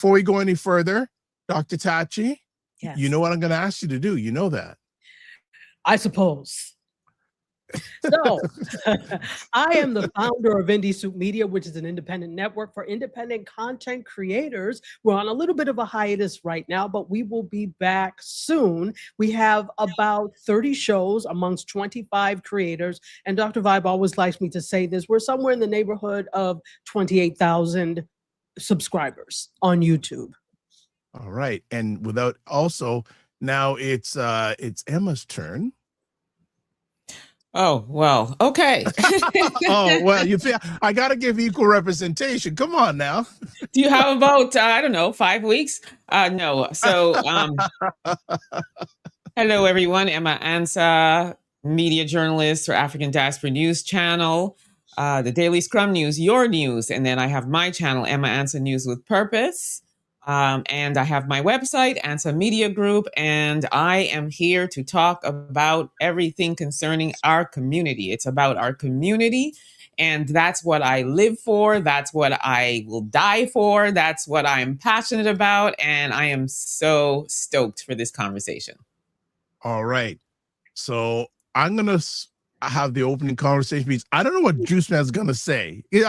Before we go any further, Dr. Tachi, Yes. you know what I'm going to ask you to do. You know that. I suppose. So, I am the founder of Indie Soup Media, which is an independent network for independent content creators. We're on a little bit of a hiatus right now, but we will be back soon. We have about 30 shows amongst 25 creators. And Dr. Vibe always likes me to say this. We're somewhere in the neighborhood of 28,000 subscribers on YouTube. All right. And without also, now it's Emma's turn. Oh, well, okay. Oh, well, you think I got to give equal representation. Come on now. Do you have about, I don't know, 5 weeks? No. So, hello, everyone. Emma Ansa, media journalist for African Diaspora News Channel, the Daily Scrum News, your news. And then I have my channel, Emma Ansa News with Purpose. And I have my website, Ansa Media Group, and I am here to talk about everything concerning our community. It's about our community, and that's what I live for. That's what I will die for. That's what I'm passionate about, and I am so stoked for this conversation. All right. So I'm going to have the opening conversation because I don't know what Juice Man's gonna say. He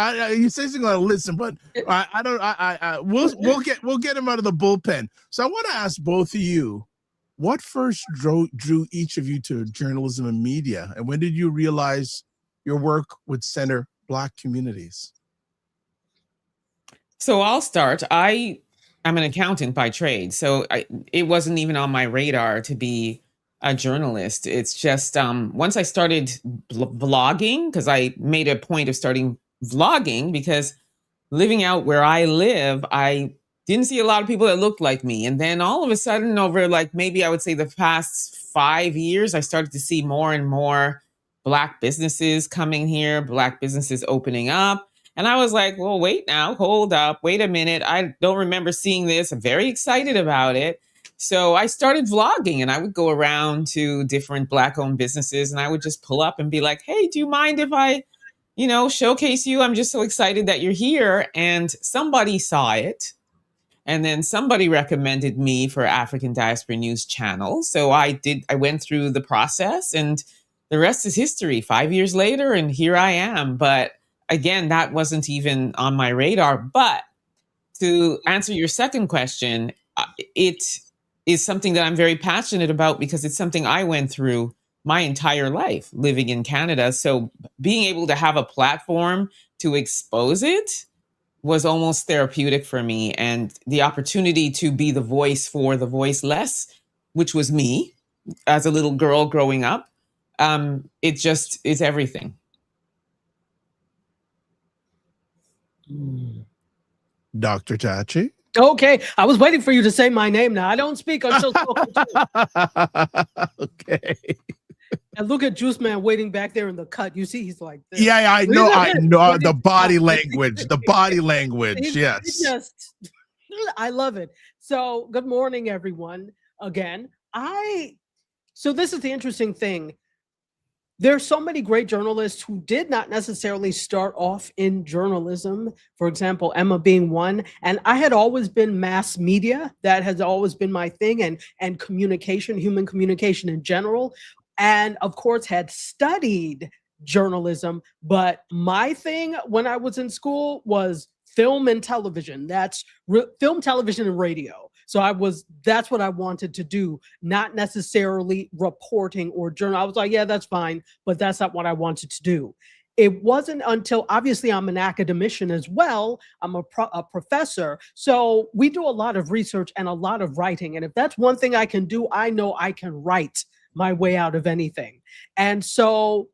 says he's gonna listen, but I don't. We'll get him out of the bullpen. So I want to ask both of you, what first drew each of you to journalism and media, and when did you realize your work would center Black communities? So I'll start. I'm an accountant by trade, so it wasn't even on my radar to be a journalist. It's just once I started vlogging, because I made a point of starting vlogging, because living out where I live, I didn't see a lot of people that looked like me. And then all of a sudden, over like maybe I would say the past 5 years, I started to see more and more Black businesses coming here, Black businesses opening up. And I was like, well, wait now, hold up, wait a minute. I don't remember seeing this. I'm very excited about it. So I started vlogging, and I would go around to different Black-owned businesses, and I would just pull up and be like, hey, do you mind if I, showcase you? I'm just so excited that you're here. And somebody saw it. And then somebody recommended me for African Diaspora News Channel. So I went through the process, and the rest is history. 5 years later, and here I am. But again, that wasn't even on my radar. But to answer your second question, it is something that I'm very passionate about because it's something I went through my entire life living in Canada. So being able to have a platform to expose it was almost therapeutic for me. And the opportunity to be the voice for the voiceless, which was me as a little girl growing up, it just is everything. Dr. Tachi? Okay, I was waiting for you to say my name now. I don't speak until okay. And look at Juice Man waiting back there in the cut. You see, he's like this. Yeah, I know the body language. The body language. Yes. I love it. So, good morning, everyone. Again, so this is the interesting thing. There's so many great journalists who did not necessarily start off in journalism. For example, Emma being one. And I had always been mass media. That has always been my thing, and communication, human communication in general. And of course, had studied journalism. But my thing when I was in school was film and television. That's film, television, and radio. So that's what I wanted to do, not necessarily reporting or journal. I was like, yeah, that's fine, but that's not what I wanted to do. It wasn't until, obviously, I'm an academician as well. I'm a professor. So we do a lot of research and a lot of writing. And if that's one thing I can do, I know I can write my way out of anything. And so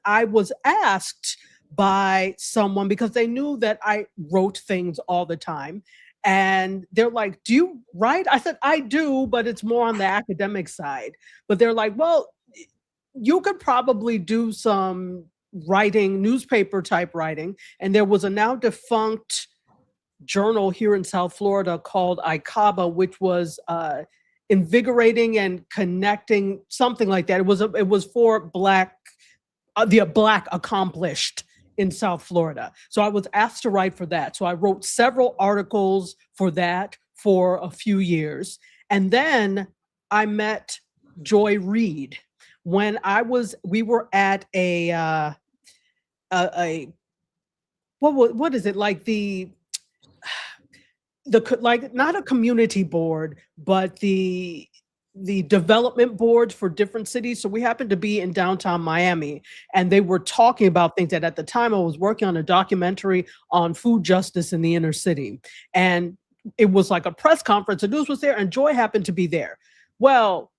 I was asked by someone because they knew that I wrote things all the time. And they're like, do you write? I said, I do, but it's more on the academic side. But they're like, well, you could probably do some writing, newspaper type writing. And there was a now defunct journal here in South Florida called ICABA, which was invigorating and connecting, something like that. It was for the Black accomplished in South Florida. So I was asked to write for that. So I wrote several articles for that for a few years. And then I met Joy Reid when we were at a what is it, like the like, not a community board, but the development board for different cities. So we happened to be in downtown Miami, and they were talking about things that at the time I was working on a documentary on food justice in the inner city. And it was like a press conference. The news was there, and Joy happened to be there. Well,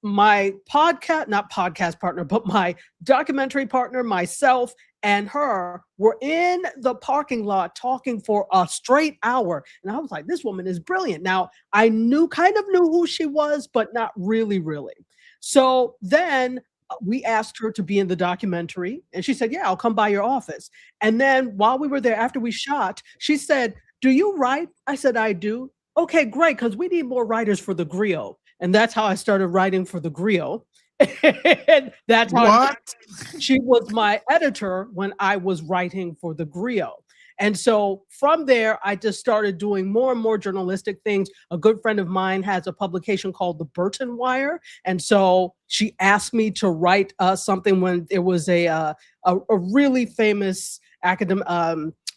my not podcast partner, but my documentary partner, myself, and her were in the parking lot talking for a straight hour. And I was like, this woman is brilliant. Now, I kind of knew who she was, but not really, really. So then we asked her to be in the documentary, and she said, yeah, I'll come by your office. And then while we were there, after we shot, she said, do you write? I said, I do. Okay, great, because we need more writers for The Griot. And that's how I started writing for The Griot. And that's how she was my editor when I was writing for The Griot. And so from there, I just started doing more and more journalistic things. A good friend of mine has a publication called The Burton Wire. And so she asked me to write something when there was a really famous academic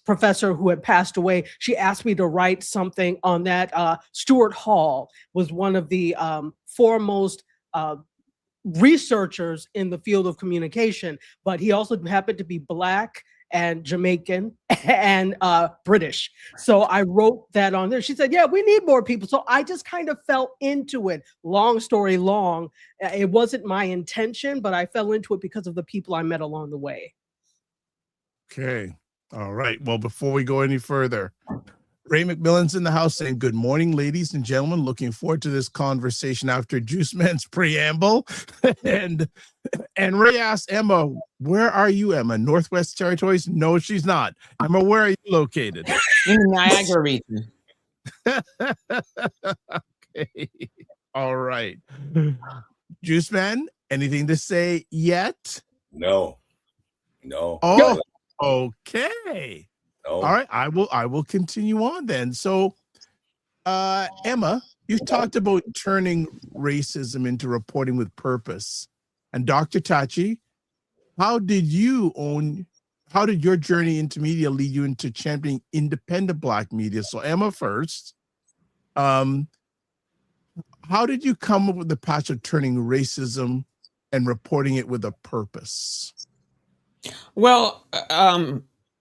professor who had passed away. She asked me to write something on that. Stuart Hall was one of the foremost researchers in the field of communication, but he also happened to be Black and Jamaican and British. So I wrote that on there. She said, yeah, we need more people. So I just kind of fell into it. Long story long, it wasn't my intention, but I fell into it because of the people I met along the way. Okay. All right. Well, before we go any further, Ray McMillan's in the house saying, good morning, ladies and gentlemen. Looking forward to this conversation after Juice Man's preamble. and Ray asked Emma, where are you, Emma? Northwest Territories? No, she's not. Emma, where are you located? In the Niagara region. Okay. All right. Juice Man, anything to say yet? No. Oh, okay. No. All right, I will continue on then. So, Emma, you've talked about turning racism into reporting with purpose. And Dr. Tachi, how did your journey into media lead you into championing independent Black media? So, Emma first, how did you come up with the passion of turning racism and reporting it with a purpose? Well,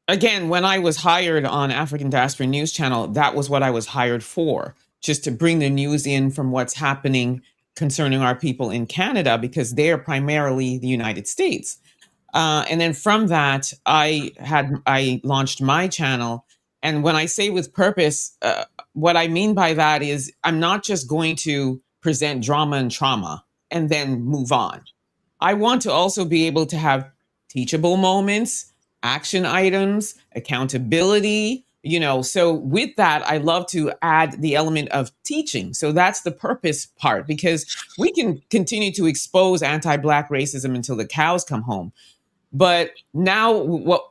again, when I was hired on African Diaspora News Channel, that was what I was hired for, just to bring the news in from what's happening concerning our people in Canada, because they're primarily the United States. And then from that, I launched my channel. And when I say with purpose, what I mean by that is I'm not just going to present drama and trauma and then move on. I want to also be able to have teachable moments, action items, accountability, so with that, I love to add the element of teaching. So that's the purpose part, because we can continue to expose anti-Black racism until the cows come home. But now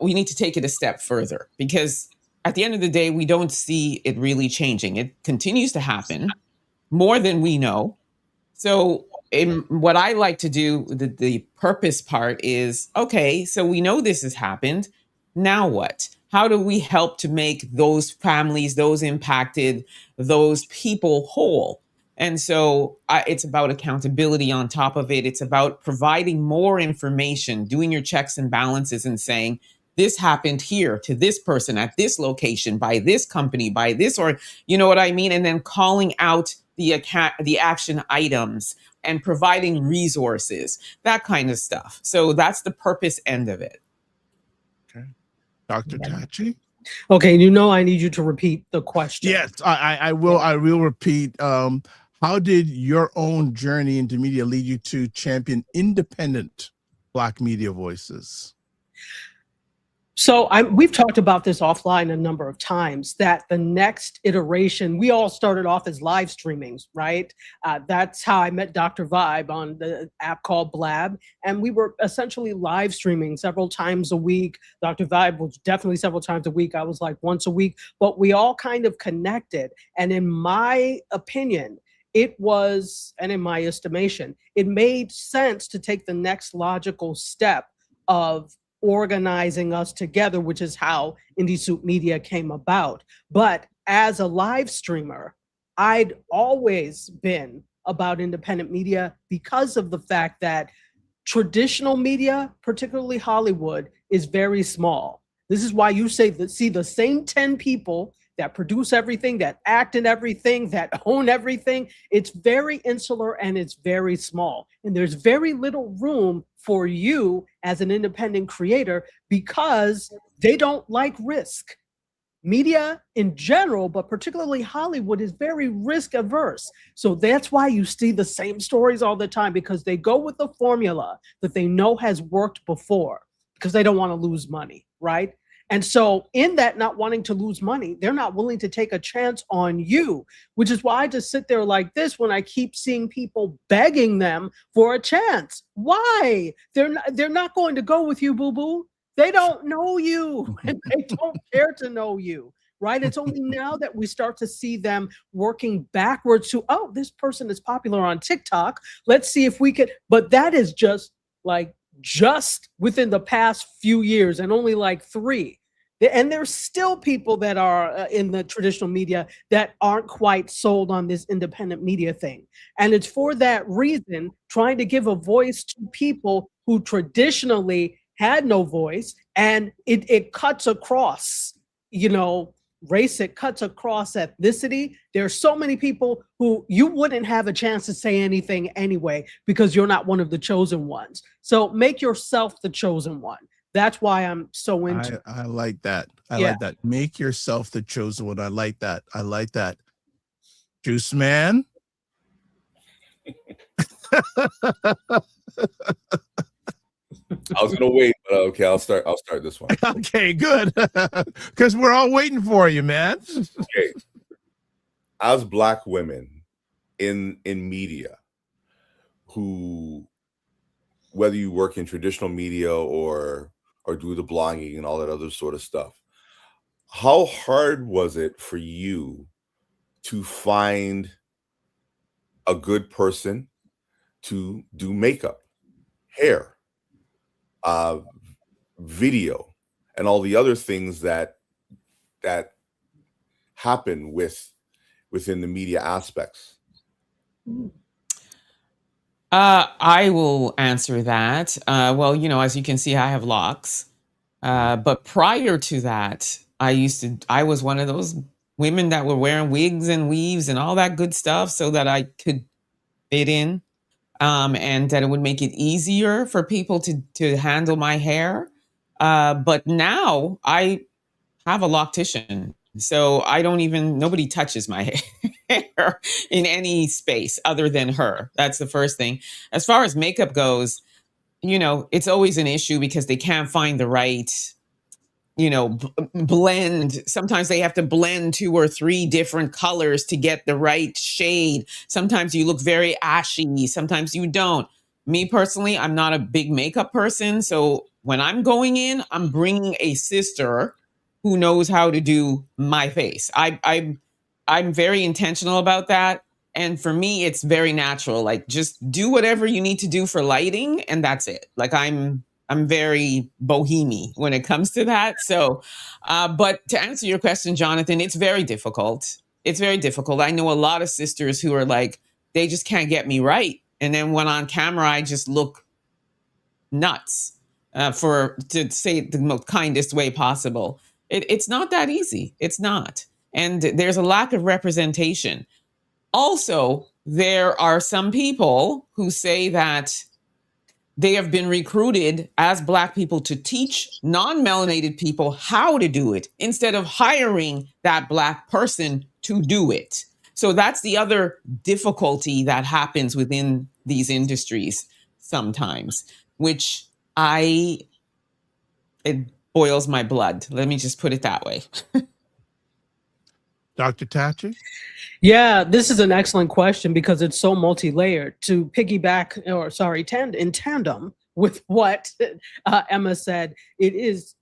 we need to take it a step further, because at the end of the day, we don't see it really changing. It continues to happen more than we know. So what I like to do, the purpose part is, okay, so we know this has happened. Now what? How do we help to make those families, those impacted, those people whole? And so it's about accountability on top of it. It's about providing more information, doing your checks and balances and saying, this happened here to this person at this location, by this company, by this, or you know what I mean? And then calling out the action items and providing resources, that kind of stuff. So that's the purpose end of it. Okay. Dr. Tachi? Okay, I need you to repeat the question. Yes, I will. I will repeat. How did your own journey into media lead you to champion independent Black media voices? So we've talked about this offline a number of times, that the next iteration, we all started off as live streamings, right? That's how I met Dr. Vibe on the app called Blab. And we were essentially live streaming several times a week. Dr. Vibe was definitely several times a week. I was like once a week, but we all kind of connected. And in my opinion, and in my estimation, it made sense to take the next logical step of organizing us together, which is how Indie Soup Media came about. But as a live streamer, I'd always been about independent media because of the fact that traditional media, particularly Hollywood, is very small. This is why you see the same 10 people that produce everything, that act in everything, that own everything. It's very insular and it's very small. And there's very little room for you as an independent creator because they don't like risk. Media in general, but particularly Hollywood, is very risk averse. So that's why you see the same stories all the time, because they go with the formula that they know has worked before because they don't want to lose money, right? And so in that not wanting to lose money, they're not willing to take a chance on you, which is why I just sit there like this when I keep seeing people begging them for a chance. Why? They're not going to go with you, boo-boo. They don't know you and they don't care to know you, right? It's only now that we start to see them working backwards to, oh, this person is popular on TikTok. Let's see if we could, but that is just within the past few years, and only like 3. And there's still people that are in the traditional media that aren't quite sold on this independent media thing. And it's for that reason, trying to give a voice to people who traditionally had no voice, and it cuts across, race, it cuts across ethnicity. There's so many people who you wouldn't have a chance to say anything anyway because you're not one of the chosen ones. So make yourself the chosen one. That's why I'm so into it. I like that. I like that. Make yourself the chosen one. I like that. I like that. Juice Man. I was gonna wait, but okay, I'll start this one. Okay, good. Because we're all waiting for you, man. Okay. As Black women in media, who, whether you work in traditional media or do the blogging and all that other sort of stuff, how hard was it for you to find a good person to do makeup, hair, video, and all the other things that happen within the media aspects? I will answer that. Well, as you can see, I have locks. But prior to that, I was one of those women that were wearing wigs and weaves and all that good stuff so that I could fit in, and that it would make it easier for people to handle my hair. But now I have a loctician. So nobody touches my hair in any space other than her. That's the first thing. As far as makeup goes, it's always an issue because they can't find the right, blend. Sometimes they have to blend 2 or 3 different colors to get the right shade. Sometimes you look very ashy. Sometimes you don't. Me personally, I'm not a big makeup person. So when I'm going in, I'm bringing a sister who knows how to do my face. I'm very intentional about that. And for me, it's very natural. Like, just do whatever you need to do for lighting, and that's it. Like, I'm very bohemian when it comes to that. So, but to answer your question, Jonathan, it's very difficult. It's very difficult. I know a lot of sisters who are like, they just can't get me right. And then when on camera, I just look nuts, to say it the most kindest way possible. It's not that easy. It's not. And there's a lack of representation. Also, there are some people who say that they have been recruited as Black people to teach non-melanated people how to do it instead of hiring that Black person to do it. So that's the other difficulty that happens within these industries sometimes, which it boils my blood. Let me just put it that way. Dr. Tachi? Yeah, this is an excellent question because it's so multi-layered. To piggyback, in tandem with what Emma said, it is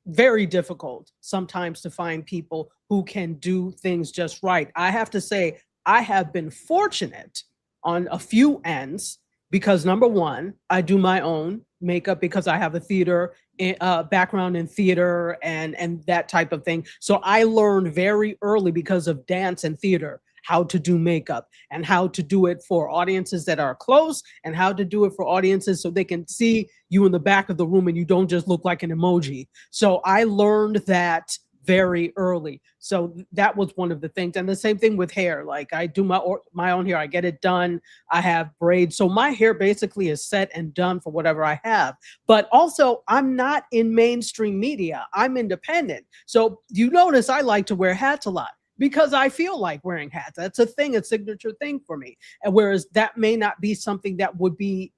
very difficult sometimes to find people who can do things just right. I have to say, I have been fortunate on a few ends because number one, I do my own makeup because I have a theater background in theater and that type of thing. So I learned very early because of dance and theater how to do makeup and how to do it for audiences that are close and how to do it for audiences so they can see you in the back of the room and you don't just look like an emoji. So I learned that very early. So that was one of the things. And the same thing with hair. Like I do my own hair. I get it done. I have braids. So my hair basically is set and done for whatever I have. But also I'm not in mainstream media. I'm independent. So you notice I like to wear hats a lot because I feel like wearing hats. That's a thing, a signature thing for me. And whereas that may not be something that would be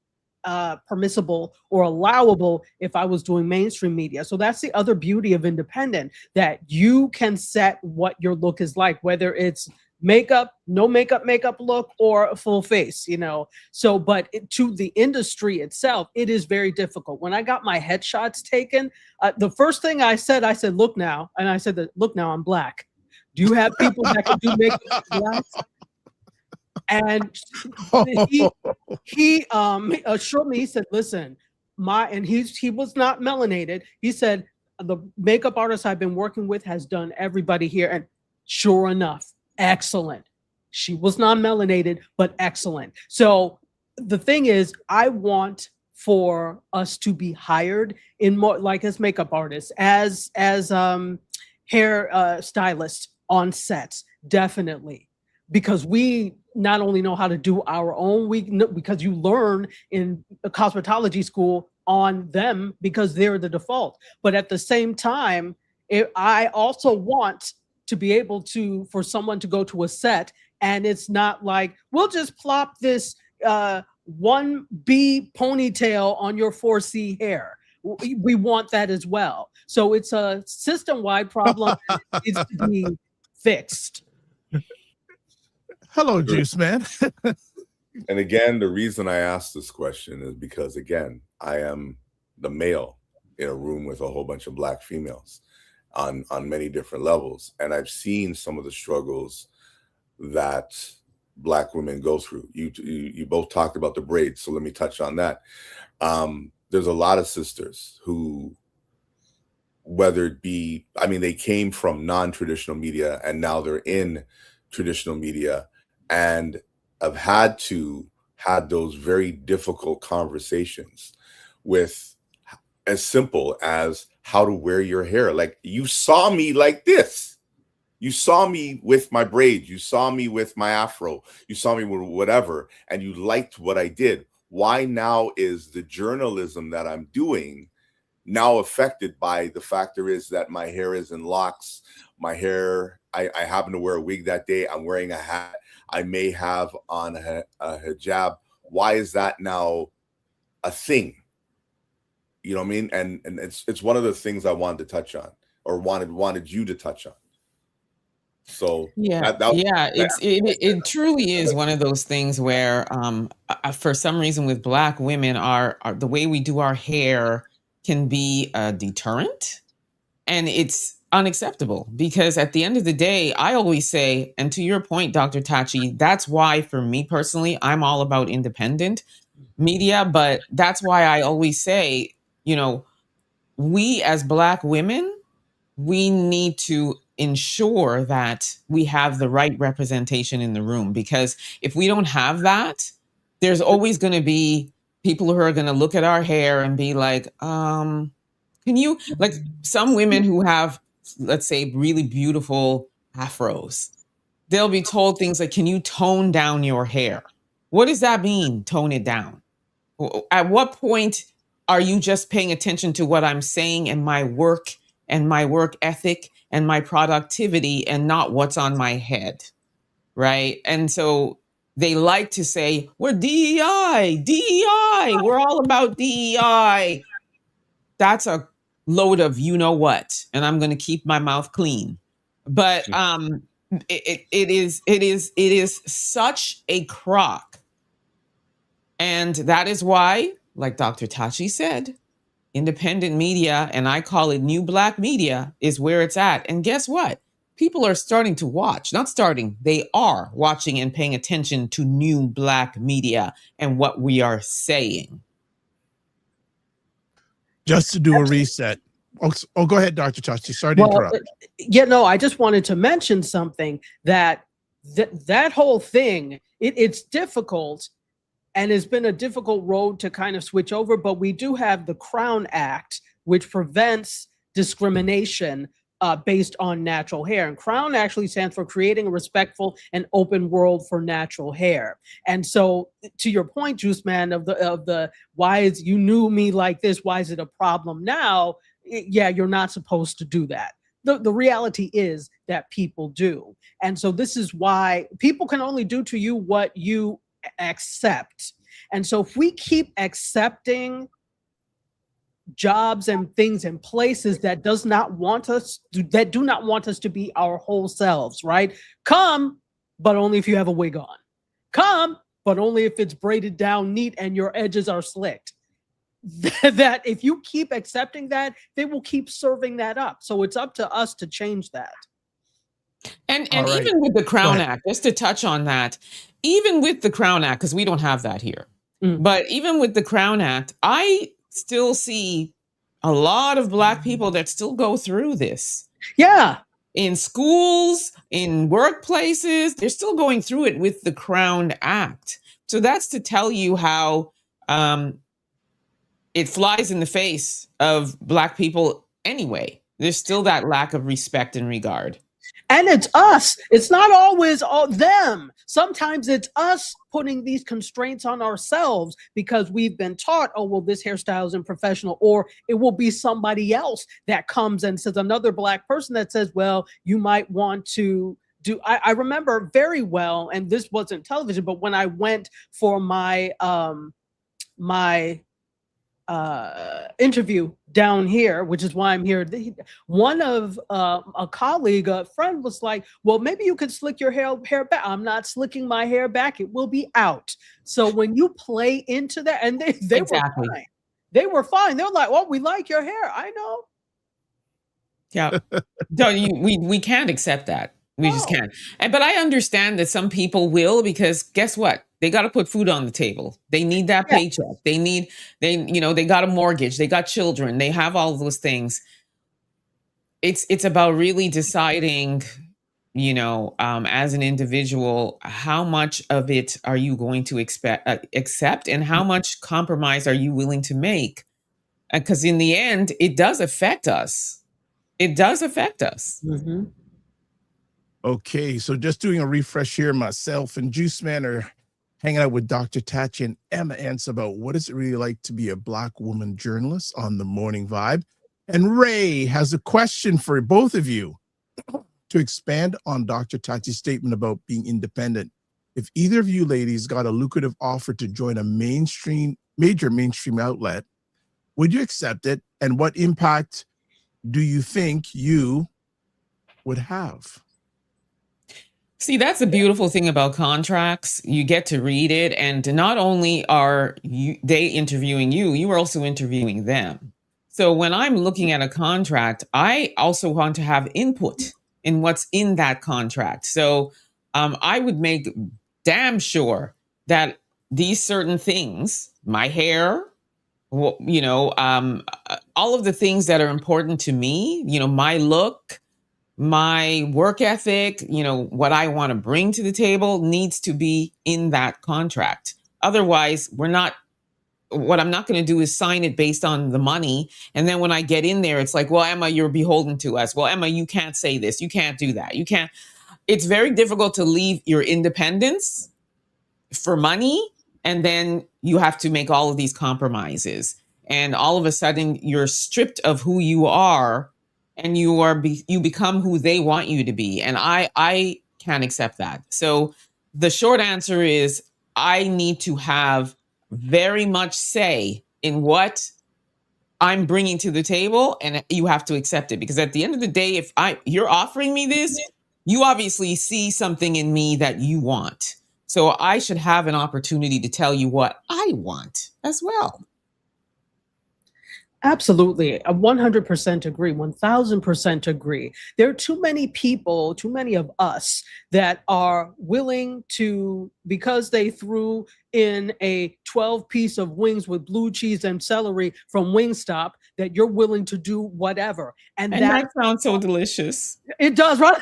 permissible or allowable if I was doing mainstream media. So that's the other beauty of independent, that you can set what your look is like, whether it's makeup, no makeup look, or a full face, you know. So, but to the industry itself, it is very difficult. When I got my headshots taken, the first thing I said, look now. And I said, look now, I'm Black. Do you have people that can do makeup Black? And he assured me, he said, listen, he was not melanated. He said, the makeup artist I've been working with has done everybody here. And sure enough, excellent. She was not melanated, but excellent. So the thing is, I want for us to be hired in more like as makeup artists, as hair stylists on sets, definitely. Because we not only know how to do our own, because you learn in a cosmetology school on them because they're the default. But at the same time, I also want to be able to, for someone to go to a set and it's not like, we'll just plop this 1B ponytail on your 4C hair. We want that as well. So it's a system-wide problem that needs to be fixed. Hello, Juice Man. And again, the reason I asked this question is because, again, I am the male in a room with a whole bunch of Black females on many different levels. And I've seen some of the struggles that Black women go through. You both talked about the braids, so let me touch on that. There's a lot of sisters who, whether it be, I mean, they came from non-traditional media and now they're in traditional media, and I've had those very difficult conversations with as simple as how to wear your hair. Like, you saw me like this. You saw me with my braids. You saw me with my afro. You saw me with whatever, and you liked what I did. Why now is the journalism that I'm doing now affected by the factor is that my hair is in locks? My hair, I happen to wear a wig that day. I'm wearing a hat. I may have on a hijab. Why is that now a thing? You know what I mean? And it's one of the things I wanted to touch on, or wanted you to touch on. So it truly is one of those things where for some reason with Black women, our the way we do our hair can be a deterrent, and it's unacceptable because at the end of the day, I always say, and to your point, Dr. Tachi, that's why for me personally, I'm all about independent media, but that's why I always say, you know, we as Black women, we need to ensure that we have the right representation in the room, because if we don't have that, there's always going to be people who are going to look at our hair and be like, can you, like some women who have, let's say, really beautiful afros, they'll be told things like, can you tone down your hair? What does that mean, tone it down? At what point are you just paying attention to what I'm saying and my work ethic and my productivity and not what's on my head, right? And so they like to say, we're DEI, we're all about DEI. That's a load of you know what, and I'm going to keep my mouth clean. But it is such a crock, and that is why, like Dr. Tachi said, independent media, and I call it new black media, is where it's at. And guess what? People are starting to watch, not starting, they are watching and paying attention to new black media and what we are saying. Just to do a reset. Oh, go ahead, Dr. Tachi. Sorry to interrupt. Yeah, no, I just wanted to mention something that that whole thing, it's difficult, and it's been a difficult road to kind of switch over, but we do have the Crown Act, which prevents discrimination based on natural hair. And Crown actually stands for Creating a Respectful and Open World for Natural Hair. And so to your point, Juice Man, of the why is you knew me like this, why is it a problem now? Yeah, you're not supposed to do that. The reality is that people do. And so this is why people can only do to you what you accept. And so if we keep accepting jobs and things and places that do not want us to be our whole selves, right? Come, but only if you have a wig on. Come, but only if it's braided down neat and your edges are slicked. That if you keep accepting that, they will keep serving that up. So it's up to us to change that. And even with the Crown Act, just to touch on that, even with the Crown Act, because we don't have that here, but even with the Crown Act, I still see a lot of Black people that still go through this. Yeah. In schools, in workplaces, they're still going through it with the Crown Act. So that's to tell you how it flies in the face of Black people anyway. There's still that lack of respect and regard. And it's us. It's not always all them. Sometimes it's us putting these constraints on ourselves because we've been taught, oh, well, this hairstyle isn't professional, or it will be somebody else that comes and says, another Black person that says, well, you might want to do. I remember very well, and this wasn't television, but when I went for my interview down here, which is why I'm here. One of a colleague, a friend was like, well, maybe you could slick your hair back. I'm not slicking my hair back. It will be out. So when you play into that, and they Exactly. were fine. They were fine. They were like, well, we like your hair. I know. Yeah. No, we can't accept that. We just can't. But I understand that some people will, because guess what? They got to put food on the table. They need that paycheck. They got a mortgage. They got children. They have all those things. It's about really deciding, as an individual, how much of it are you going to accept, and how much compromise are you willing to make? Because in the end, it does affect us. It does affect us. Mm-hmm. Okay, so just doing a refresh here, myself and Juice Man are hanging out with Dr. Tachi and Emma Ence about what is it really like to be a Black woman journalist on the Morning Vibe. And Ray has a question for both of you to expand on Dr. Tachi's statement about being independent. If either of you ladies got a lucrative offer to join a major mainstream outlet, would you accept it? And what impact do you think you would have? See, that's the beautiful thing about contracts. You get to read it, and not only are they interviewing you, you are also interviewing them. So when I'm looking at a contract, I also want to have input in what's in that contract. So I would make damn sure that these certain things, my hair, all of the things that are important to me, my look, my work ethic, what I want to bring to the table needs to be in that contract. Otherwise, what I'm not going to do is sign it based on the money. And then when I get in there, it's like, well, Emma, you're beholden to us. Well, Emma, you can't say this. You can't do that. You can't. It's very difficult to leave your independence for money. And then you have to make all of these compromises. And all of a sudden you're stripped of who you are, and you become who they want you to be. And I can't accept that. So the short answer is I need to have very much say in what I'm bringing to the table, and you have to accept it. Because at the end of the day, if you're offering me this, you obviously see something in me that you want. So I should have an opportunity to tell you what I want as well. Absolutely. I 100% agree. 1000% agree. There are too many people, too many of us that are willing to, because they threw in a 12 piece of wings with blue cheese and celery from Wingstop, that you're willing to do whatever. And And that that sounds so delicious. it does, right?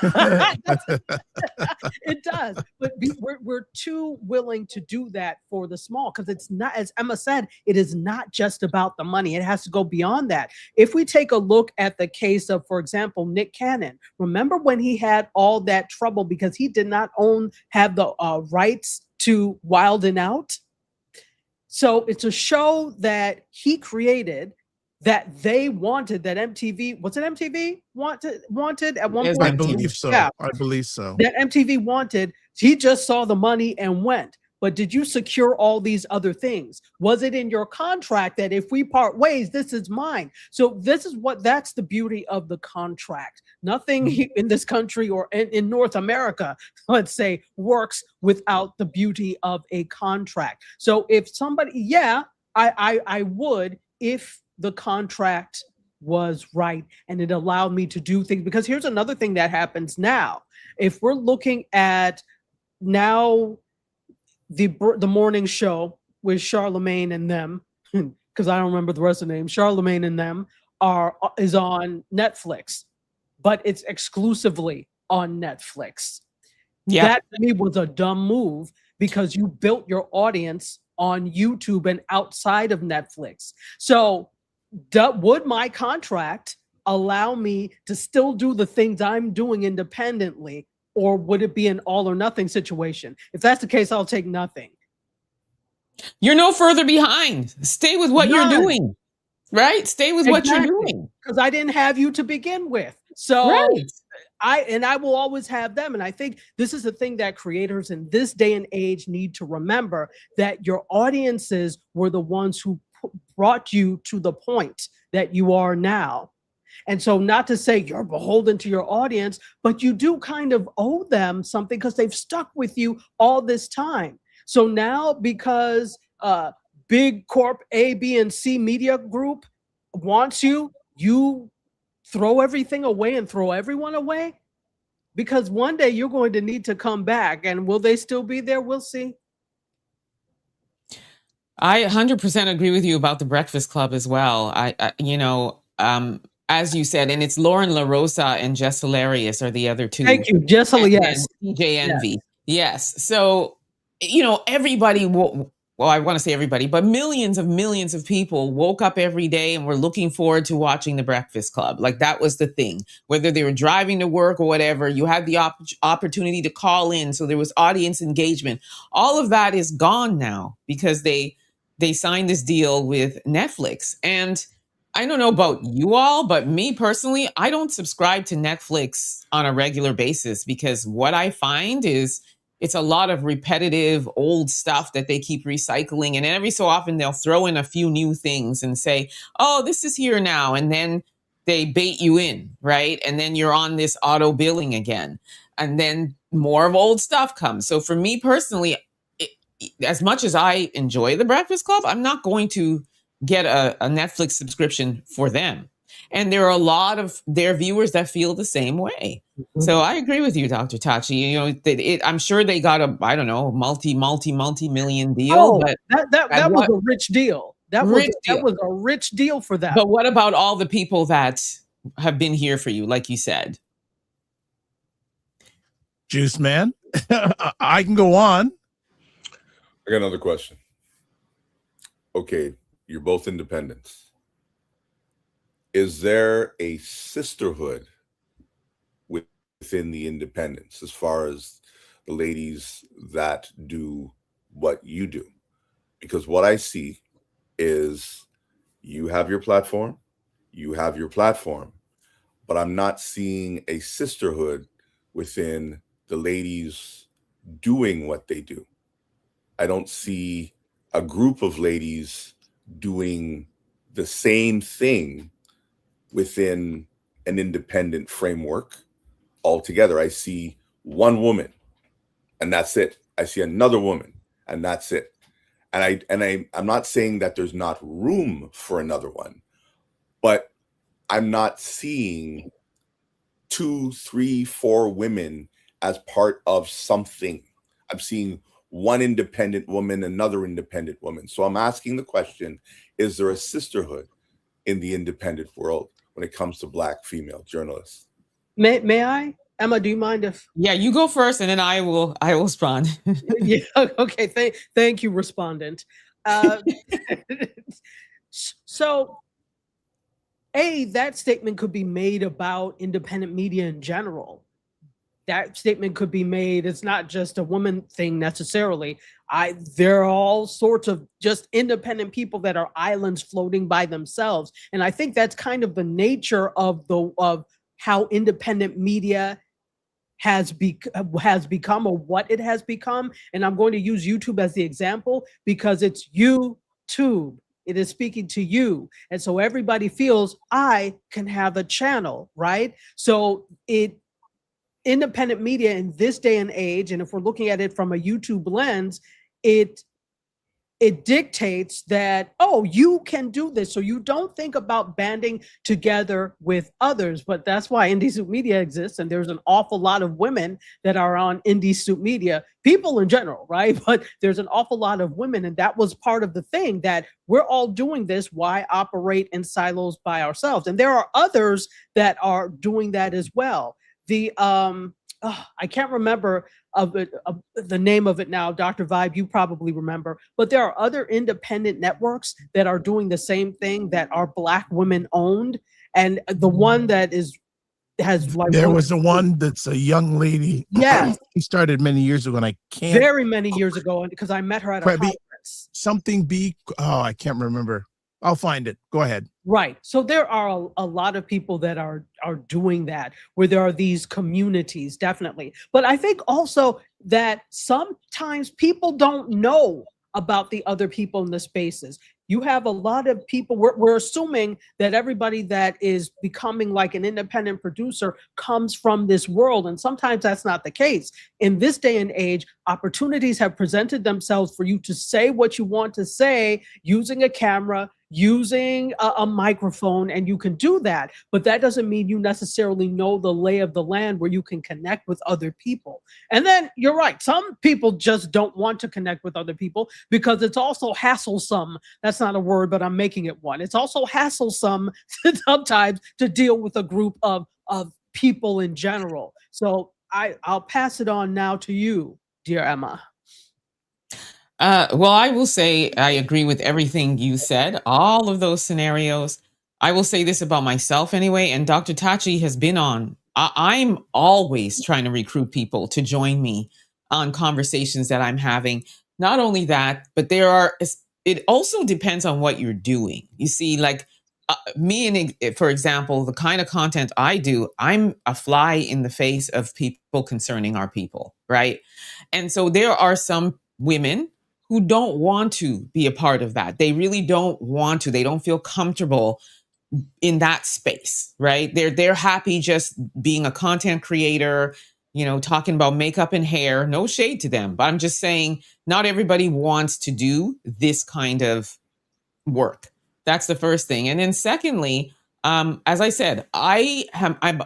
It does. But we're too willing to do that for the small, because it's not, as Emma said, it is not just about the money. It has to go beyond that. If we take a look at the case of, for example, Nick Cannon, remember when he had all that trouble because he did not have the rights to Wild 'N Out? So it's a show that he created that they wanted, that MTV, was it MTV wanted at one Yes, point? I believe so. Yeah. I believe so. That MTV wanted. He just saw the money and went. But did you secure all these other things? Was it in your contract that if we part ways, this is mine? So that's the beauty of the contract. Nothing in this country or in North America, let's say, works without the beauty of a contract. So if somebody, I would, if the contract was right and it allowed me to do things. Because here's another thing that happens now. If we're looking at now the morning show with Charlemagne and them, because I don't remember the rest of the name, Charlemagne and them is on Netflix, but it's exclusively on Netflix. Yeah. That to me was a dumb move, because you built your audience on YouTube and outside of Netflix. So would my contract allow me to still do the things I'm doing independently, or would it be an all or nothing situation? If that's the case, I'll take nothing. You're no further behind. Stay with what you're doing, right? Stay with what you're doing. Because I didn't have you to begin with. So Right. I will always have them. And I think this is the thing that creators in this day and age need to remember, that your audiences were the ones who brought you to the point that you are now. And so, not to say you're beholden to your audience, but you do kind of owe them something, because they've stuck with you all this time. So now, because big corp A, B, and C media group wants you, you throw everything away and throw everyone away? Because one day you're going to need to come back. And will they still be there? We'll see. I 100% agree with you about the Breakfast Club as well. As you said, and it's Lauren LaRosa and Jess Hilarious are the other two. Thank you, Jess Hilarious. DJ Envy. Yes. So, everybody, well, I want to say everybody, but millions of people woke up every day and were looking forward to watching the Breakfast Club. Like, that was the thing. Whether they were driving to work or whatever, you had the opportunity to call in. So there was audience engagement. All of that is gone now because they signed this deal with Netflix. And I don't know about you all, but me personally, I don't subscribe to Netflix on a regular basis, because what I find is it's a lot of repetitive old stuff that they keep recycling. And every so often they'll throw in a few new things and say, oh, this is here now. And then they bait you in, right? And then you're on this auto billing again. And then more of old stuff comes. So for me personally, as much as I enjoy the Breakfast Club, I'm not going to get a Netflix subscription for them. And there are a lot of their viewers that feel the same way. Mm-hmm. So I agree with you, Dr. Tachi. I'm sure they got a multi-million deal. Oh, but that was a rich deal. That was a rich deal for them. But what about all the people that have been here for you, like you said? Juice Man, I can go on. I got another question. Okay, you're both independents. Is there a sisterhood within the independents as far as the ladies that do what you do? Because what I see is you have your platform, but I'm not seeing a sisterhood within the ladies doing what they do. I don't see a group of ladies doing the same thing within an independent framework altogether. I see one woman and that's it. I see another woman and that's it. I'm not saying that there's not room for another one, but I'm not seeing 2, 3, 4 women as part of something. I'm seeing one independent woman, another independent woman. So I'm asking the question, is there a sisterhood in the independent world when it comes to Black female journalists? May I? Emma, do you mind if? Yeah, you go first, and then I will respond. Yeah. Okay. Thank you, respondent. So, that statement could be made about independent media in general. That statement could be made. It's not just a woman thing necessarily. There are all sorts of just independent people that are islands floating by themselves, and I think that's kind of the nature of how independent media has become, or what it has become. And I'm going to use YouTube as the example because it's YouTube. It is speaking to you. And so everybody feels I can have a channel, right? So independent media in this day and age, and if we're looking at it from a YouTube lens, it dictates that, oh, you can do this. So you don't think about banding together with others, but that's why Indie Soup Media exists. And there's an awful lot of women that are on Indie Soup Media, people in general, right? But there's an awful lot of women. And that was part of the thing, that we're all doing this. Why operate in silos by ourselves? And there are others that are doing that as well. I can't remember the name of it now. Dr. Vibe, you probably remember, but there are other independent networks that are doing the same thing, that are Black women owned. And the one that has like, there was the one that's a young lady. Yeah. He started many years ago, and I can't. Very many years ago, because I met her at a conference. I can't remember. I'll find it. Go ahead. Right. So there are a lot of people that are doing that, where there are these communities, definitely. But I think also that sometimes people don't know about the other people in the spaces. You have a lot of people, we're assuming that everybody that is becoming like an independent producer comes from this world. And sometimes that's not the case. In this day and age, opportunities have presented themselves for you to say what you want to say using a camera, using a microphone, and you can do that. But that doesn't mean you necessarily know the lay of the land where you can connect with other people. And then you're right, some people just don't want to connect with other people because it's also hasslesome. That's not a word, but I'm making it one. It's also hasslesome sometimes to deal with a group of people in general. So I'll pass it on now to you, dear Emma. Well, I will say I agree with everything you said, all of those scenarios. I will say this about myself anyway, and Dr. Tachi has been on. I'm always trying to recruit people to join me on conversations that I'm having. Not only that, but it also depends on what you're doing. You see, like me, and for example, the kind of content I do, I'm a fly in the face of people concerning our people, right? And so there are some women who don't want to be a part of that. They really don't want to. They don't feel comfortable in that space, right? They're happy just being a content creator, talking about makeup and hair. No shade to them, but I'm just saying not everybody wants to do this kind of work. That's the first thing. And then secondly, as I said, I've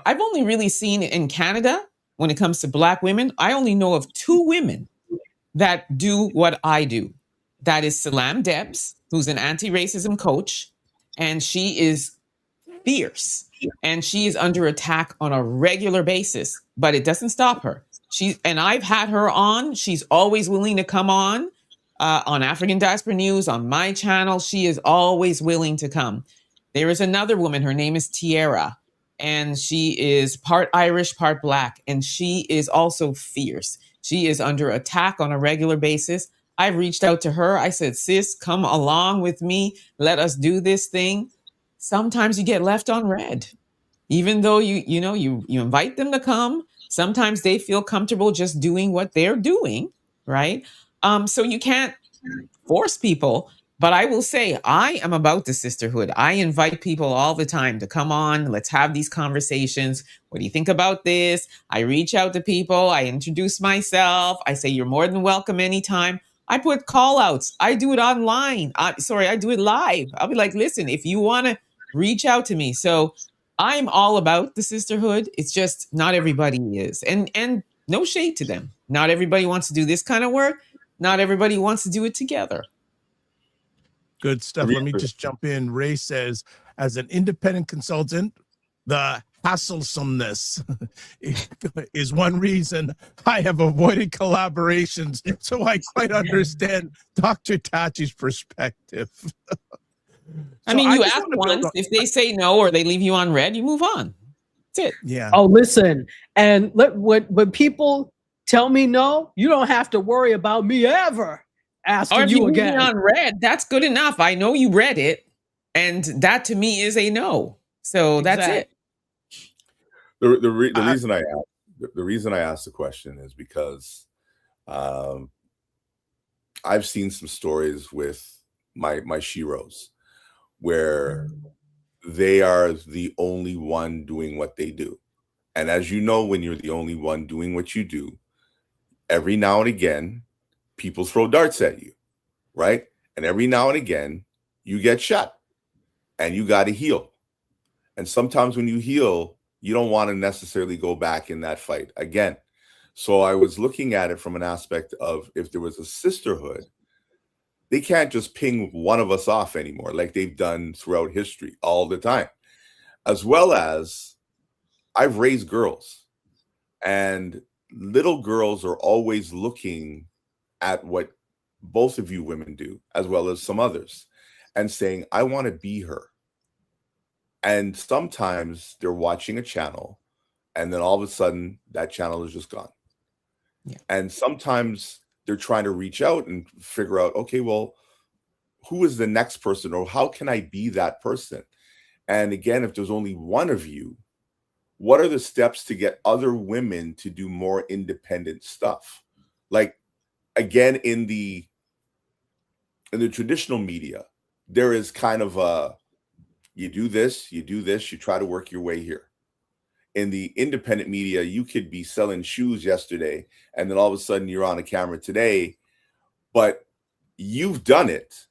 only really seen in Canada, when it comes to Black women, I only know of 2 women that do what I do. That is Salam Debs, who's an anti-racism coach, and she is fierce, and she is under attack on a regular basis, but it doesn't stop her. And I've had her on. She's always willing to come on African Diaspora News, on my channel. She is always willing to come. There is another woman, her name is Tiara, and she is part Irish, part Black, and she is also fierce. She is under attack on a regular basis. I've reached out to her. I said, sis, come along with me. Let us do this thing. Sometimes you get left on red, even though you invite them to come. Sometimes they feel comfortable just doing what they're doing, right? So you can't force people. But I will say, I am about the sisterhood. I invite people all the time to come on. Let's have these conversations. What do you think about this? I reach out to people. I introduce myself. I say, you're more than welcome anytime. I put call outs. I do it online. I do it live. I'll be like, listen, if you want to reach out to me. So I'm all about the sisterhood. It's just not everybody is. And no shade to them. Not everybody wants to do this kind of work. Not everybody wants to do it together. Good stuff. Let me just jump in. Ray says, as an independent consultant, the hasslesomeness is one reason I have avoided collaborations. So I quite understand Dr. Tachi's perspective. I mean, you ask once. If they say no or they leave you on red, you move on. That's it. Yeah. Oh, listen. And when people tell me no, you don't have to worry about me ever asking or if you leave again. Me on red, that's good enough. I know you read it. And that to me is a no. So that's it. The reason I asked the question is because I've seen some stories with my sheroes where they are the only one doing what they do. And as you know, when you're the only one doing what you do, every now and again, people throw darts at you, right? And every now and again, you get shot and you got to heal. And sometimes when you heal, you don't want to necessarily go back in that fight again. So I was looking at it from an aspect of if there was a sisterhood, they can't just ping one of us off anymore like they've done throughout history all the time. As well as I've raised girls, and little girls are always looking at what both of you women do, as well as some others, and saying, I want to be her. And sometimes they're watching a channel and then all of a sudden that channel is just gone. Yeah. And sometimes they're trying to reach out and figure out, okay, well, who is the next person, or how can I be that person? And again, if there's only one of you, what are the steps to get other women to do more independent stuff? Like, again, in the traditional media, there is kind of a, you do this, you try to work your way here. In the independent media, you could be selling shoes yesterday, and then all of a sudden you're on a camera today, but you've done it.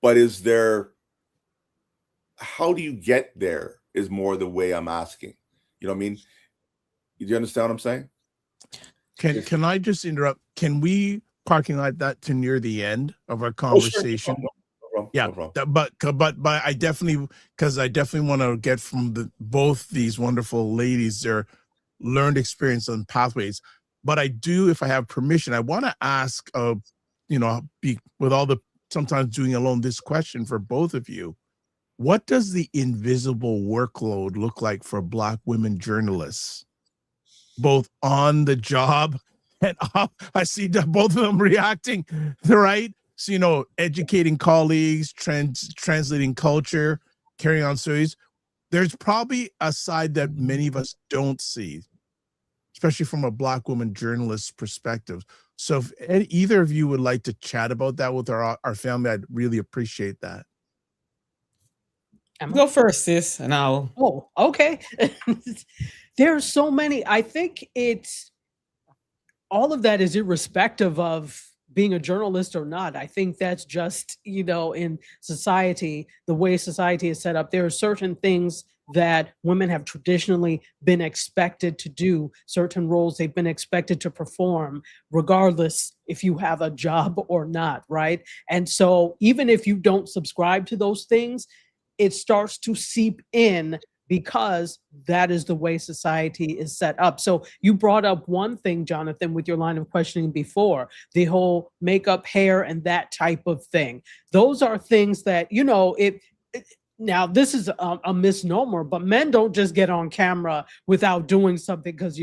But is there, how do you get there is more the way I'm asking. You know what I mean? Do you understand what I'm saying? Can I just interrupt? Can we parking lot that to near the end of our conversation? Oh, sure. Yeah, but I definitely, because I definitely want to get from both these wonderful ladies their learned experience on pathways. But I do, if I have permission, I want to ask, with all the sometimes doing alone, this question for both of you: what does the invisible workload look like for Black women journalists, both on the job and off? I see both of them reacting, right? So, educating colleagues, translating culture, carrying on stories. There's probably a side that many of us don't see, especially from a Black woman journalist's perspective. So if either of you would like to chat about that with our family, I'd really appreciate that. Go first, sis, and I'll. Oh, okay. There's so many. I think it's all of that is irrespective of being a journalist or not. I think that's just, in society, the way society is set up, there are certain things that women have traditionally been expected to do, certain roles they've been expected to perform, regardless if you have a job or not, right? And so even if you don't subscribe to those things, it starts to seep in because that is the way society is set up. So you brought up one thing, Jonathan, with your line of questioning before, the whole makeup, hair, and that type of thing. Those are things that, now this is a misnomer, but men don't just get on camera without doing something because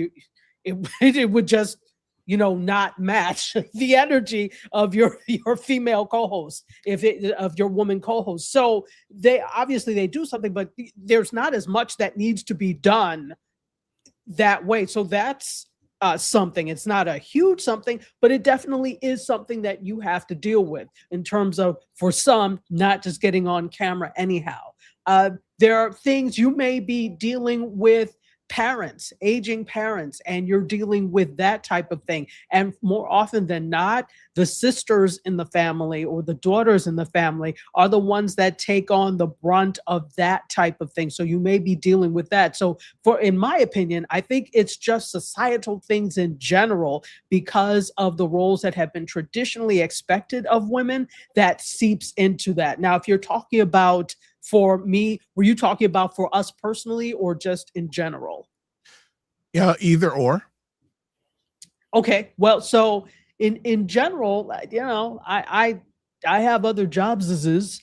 it would just, not match the energy of your female co-host, of your woman co-host. So they do something, but there's not as much that needs to be done that way. So that's something. It's not a huge something, but it definitely is something that you have to deal with in terms of, for some, not just getting on camera anyhow. There are things you may be dealing with, parents, aging parents, and you're dealing with that type of thing. And more often than not, the sisters in the family or the daughters in the family are the ones that take on the brunt of that type of thing. So you may be dealing with that. So in my opinion, I think it's just societal things in general, because of the roles that have been traditionally expected of women, that seeps into that. Now, if you're talking about for me, were you talking about for us personally or just in general? Yeah, either or. Okay, well, so in general, I have other jobs as is.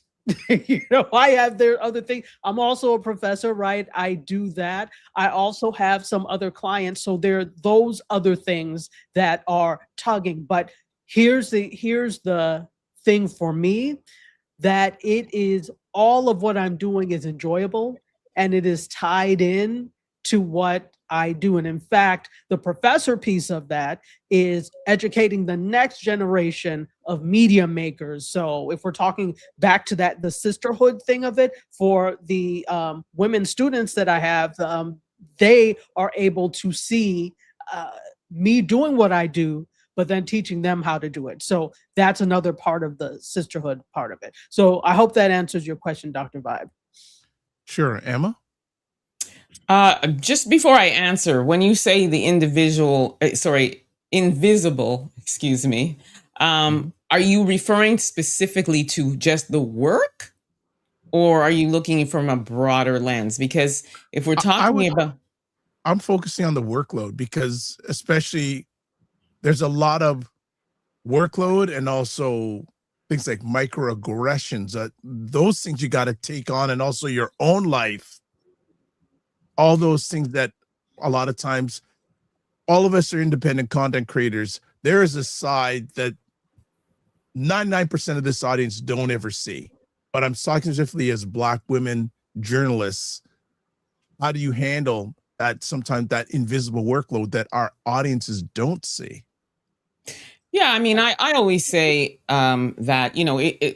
I have their other things. I'm also a professor, right? I do that. I also have some other clients. So there are those other things that are tugging. But here's the thing for me, that it is all of what I'm doing is enjoyable, and it is tied in to what I do. And in fact, the professor piece of that is educating the next generation of media makers. So if we're talking back to that, the sisterhood thing of it, for the women students that I have, they are able to see me doing what I do, but then teaching them how to do it. So that's another part of the sisterhood part of it. So I hope that answers your question, Dr. Vibe. Sure. Emma? Just before I answer, when you say the invisible, excuse me, are you referring specifically to just the work, or are you looking from a broader lens? Because if we're talking about, I'm focusing on the workload, because especially there's a lot of workload and also things like microaggressions, those things you got to take on, and also your own life, all those things that a lot of times, all of us are independent content creators. There is a side that 99% of this audience don't ever see, but I'm talking specifically as Black women journalists. How do you handle that, sometimes that invisible workload that our audiences don't see? yeah, I mean, I always say that,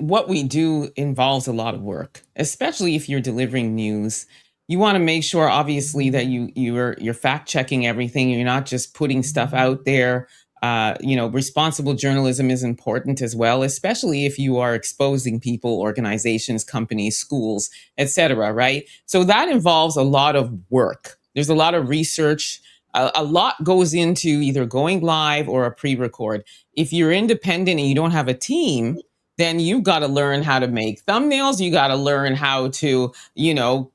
what we do involves a lot of work, especially if you're delivering news. You want to make sure, obviously, that you're fact checking everything. You're not just putting stuff out there. Responsible journalism is important as well, especially if you are exposing people, organizations, companies, schools, etc. Right? So that involves a lot of work. There's a lot of research. A lot goes into either going live or a pre-record. If you're independent and you don't have a team, then you've got to learn how to make thumbnails. You got to learn how to,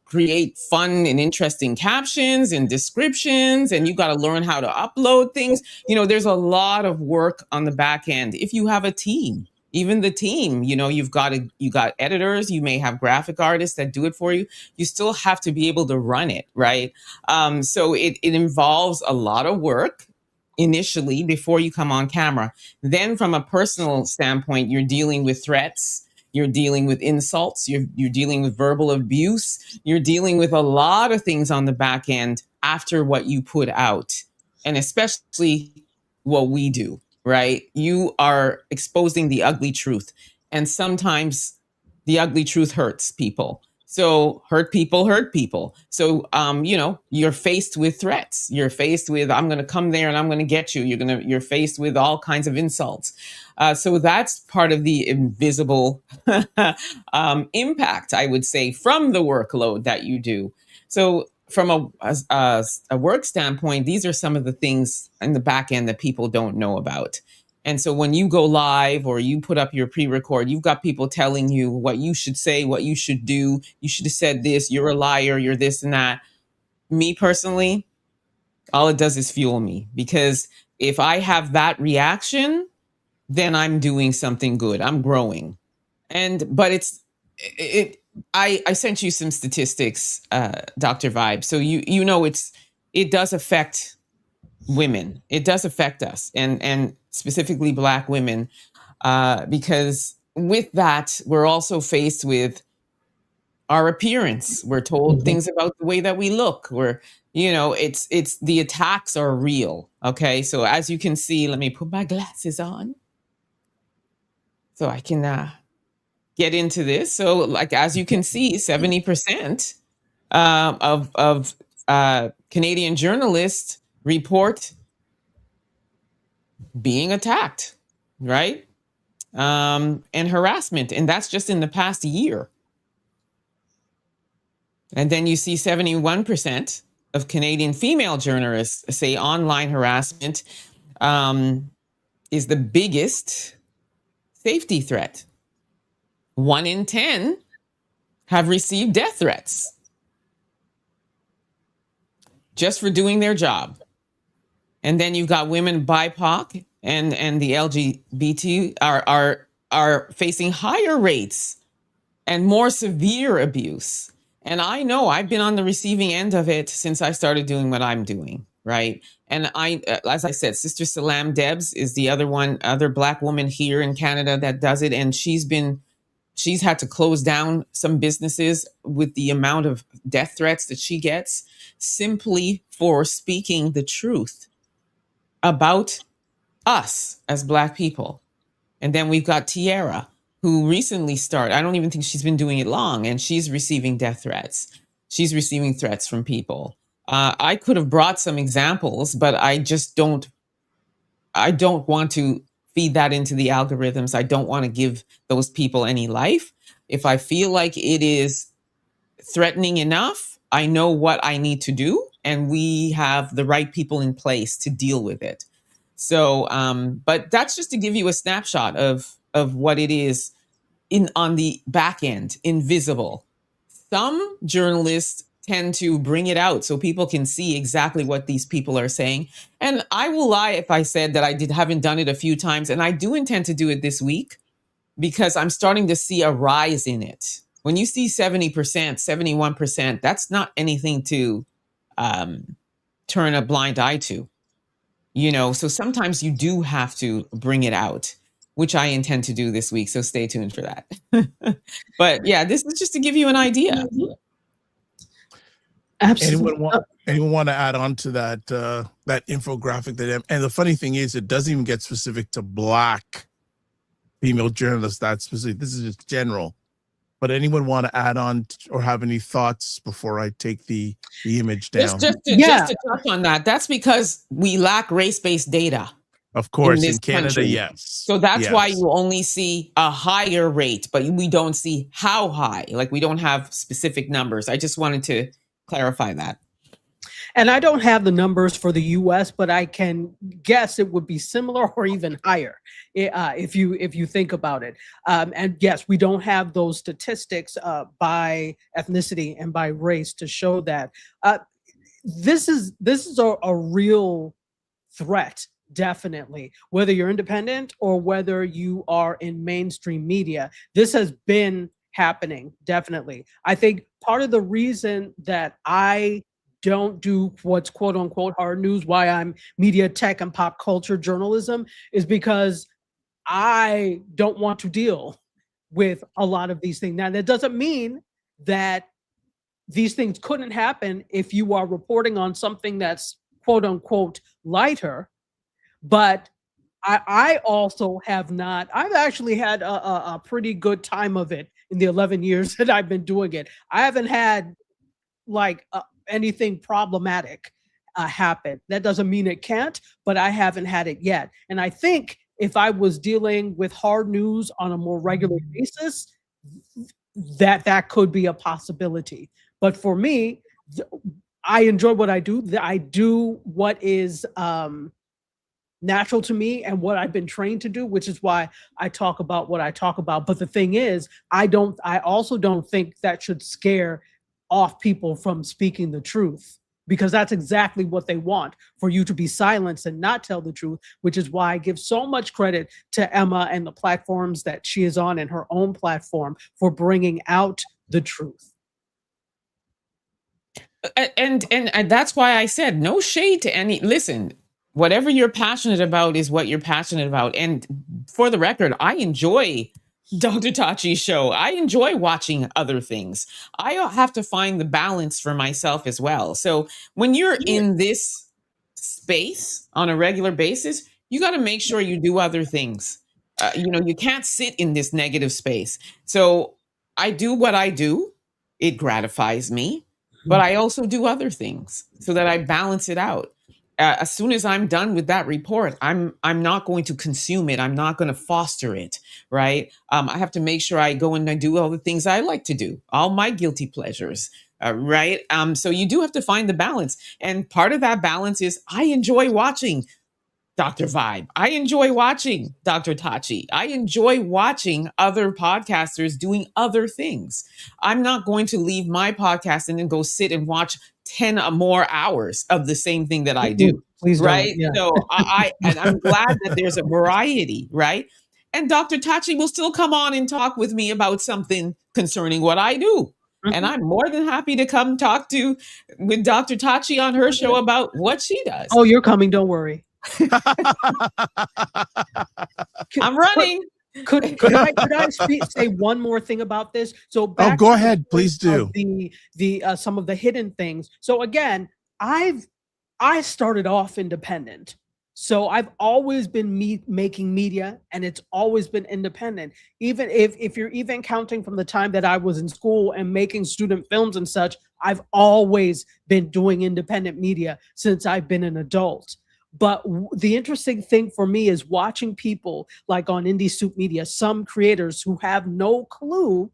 create fun and interesting captions and descriptions, and you got to learn how to upload things. There's a lot of work on the back end. If you have a team, even the team, you got editors, you may have graphic artists that do it for you. You still have to be able to run it, right? So it involves a lot of work initially before you come on camera. Then from a personal standpoint, you're dealing with threats, you're dealing with insults, you're dealing with verbal abuse, you're dealing with a lot of things on the back end after what you put out, and especially what we do, right? You are exposing the ugly truth, and sometimes the ugly truth hurts people. So hurt people. So, you're faced with threats. You're faced with, I'm going to come there and I'm going to get you. You're faced with all kinds of insults. So that's part of the invisible impact, I would say, from the workload that you do. So from a work standpoint, these are some of the things in the back end that people don't know about. And so when you go live or you put up your pre-record, you've got people telling you what you should say, what you should do. You should have said this. You're a liar. You're this and that. Me personally, all it does is fuel me, because if I have that reaction, then I'm doing something good. I'm growing. But I sent you some statistics, Dr. Vibe. So it does affect women. It does affect us, and specifically Black women, because with that, we're also faced with our appearance. We're told things about the way that we look. We're, it's the attacks are real. Okay. So as you can see, let me put my glasses on so I can get into this. So like, as you can see, 70% of Canadian journalists report being attacked, right? And harassment. And that's just in the past year. And then you see 71% of Canadian female journalists say online harassment is the biggest safety threat. 1 in 10 have received death threats just for doing their job. And then you've got women, BIPOC, and the LGBT are facing higher rates and more severe abuse. And I know I've been on the receiving end of it since I started doing what I'm doing, right? And as I said, Sister Salam Debs is the other Black woman here in Canada that does it. And she's had to close down some businesses with the amount of death threats that she gets simply for speaking the truth about us as Black people. And then we've got Tiara, who recently started. I don't even think she's been doing it long, and she's receiving death threats. She's receiving threats from people. I could have brought some examples, but I don't want to feed that into the algorithms. I don't want to give those people any life. If I feel like it is threatening enough, I know what I need to do, and we have the right people in place to deal with it. So, but that's just to give you a snapshot of what it is on the back end, invisible. Some journalists tend to bring it out so people can see exactly what these people are saying. And I will lie if I said that I haven't done it a few times, and I do intend to do it this week because I'm starting to see a rise in it. When you see 70%, 71%, that's not anything to turn a blind eye to. So sometimes you do have to bring it out, which I intend to do this week. So stay tuned for that. But yeah, this is just to give you an idea. Absolutely. Anyone want to add on to that that infographic and the funny thing is, it doesn't even get specific to Black female journalists. That's specific. This is just general. But anyone want to add on or have any thoughts before I take the image down? Just to touch on that, that's because we lack race-based data. Of course, in Canada, country. yes. So that's why you only see a higher rate, but we don't see how high. Like, we don't have specific numbers. I just wanted to clarify that. And I don't have the numbers for the US, but I can guess it would be similar or even higher if you think about it. And yes, we don't have those statistics by ethnicity and by race to show that. This is a real threat, definitely, whether you're independent or whether you are in mainstream media. This has been happening, definitely. I think part of the reason that I don't do what's quote unquote hard news, why I'm media, tech, and pop culture journalism, is because I don't want to deal with a lot of these things. Now, that doesn't mean that these things couldn't happen if you are reporting on something that's quote unquote lighter, but I also have not. I've actually had a pretty good time of it in the 11 years that I've been doing it. I haven't had like anything problematic happen. That doesn't mean it can't, but I haven't had it yet. And I think if I was dealing with hard news on a more regular basis, that could be a possibility. But for me, I enjoy what I do. I do what is natural to me and what I've been trained to do, which is why I talk about what I talk about. But the thing is, I also don't think that should scare off people from speaking the truth, because that's exactly what they want, for you to be silenced and not tell the truth, which is why I give so much credit to Emma and the platforms that she is on and her own platform for bringing out the truth. And that's why I said no shade to any. Listen, whatever you're passionate about is what you're passionate about. And for the record, I enjoy Dr. Tachi's show. I enjoy watching other things. I have to find the balance for myself as well. So when you're in this space on a regular basis, you got to make sure you do other things. You can't sit in this negative space. So I do what I do. It gratifies me, but I also do other things so that I balance it out. As soon as I'm done with that report, I'm not going to consume it. I'm not going to foster it, right? I have to make sure I go and I do all the things I like to do, all my guilty pleasures, right? So you do have to find the balance, and part of that balance is I enjoy watching Dr. Vibe. I enjoy watching Dr. Tachi. I enjoy watching other podcasters doing other things. I'm not going to leave my podcast and then go sit and watch 10 more hours of the same thing that I do. Please don't. Right. Yeah. So and I'm glad that there's a variety, right? And Dr. Tachi will still come on and talk with me about something concerning what I do. And I'm more than happy to come talk with Dr. Tachi on her show about what she does. Oh, you're coming. Don't worry. I'm running. Could I say one more thing about this? So Oh, go ahead, please do. The some of the hidden things. So again, I started off independent. So I've always been making media, and it's always been independent. Even if you're even counting from the time that I was in school and making student films and such, I've always been doing independent media since I've been an adult. But the interesting thing for me is watching people like on Indie Soup Media, some creators who have no clue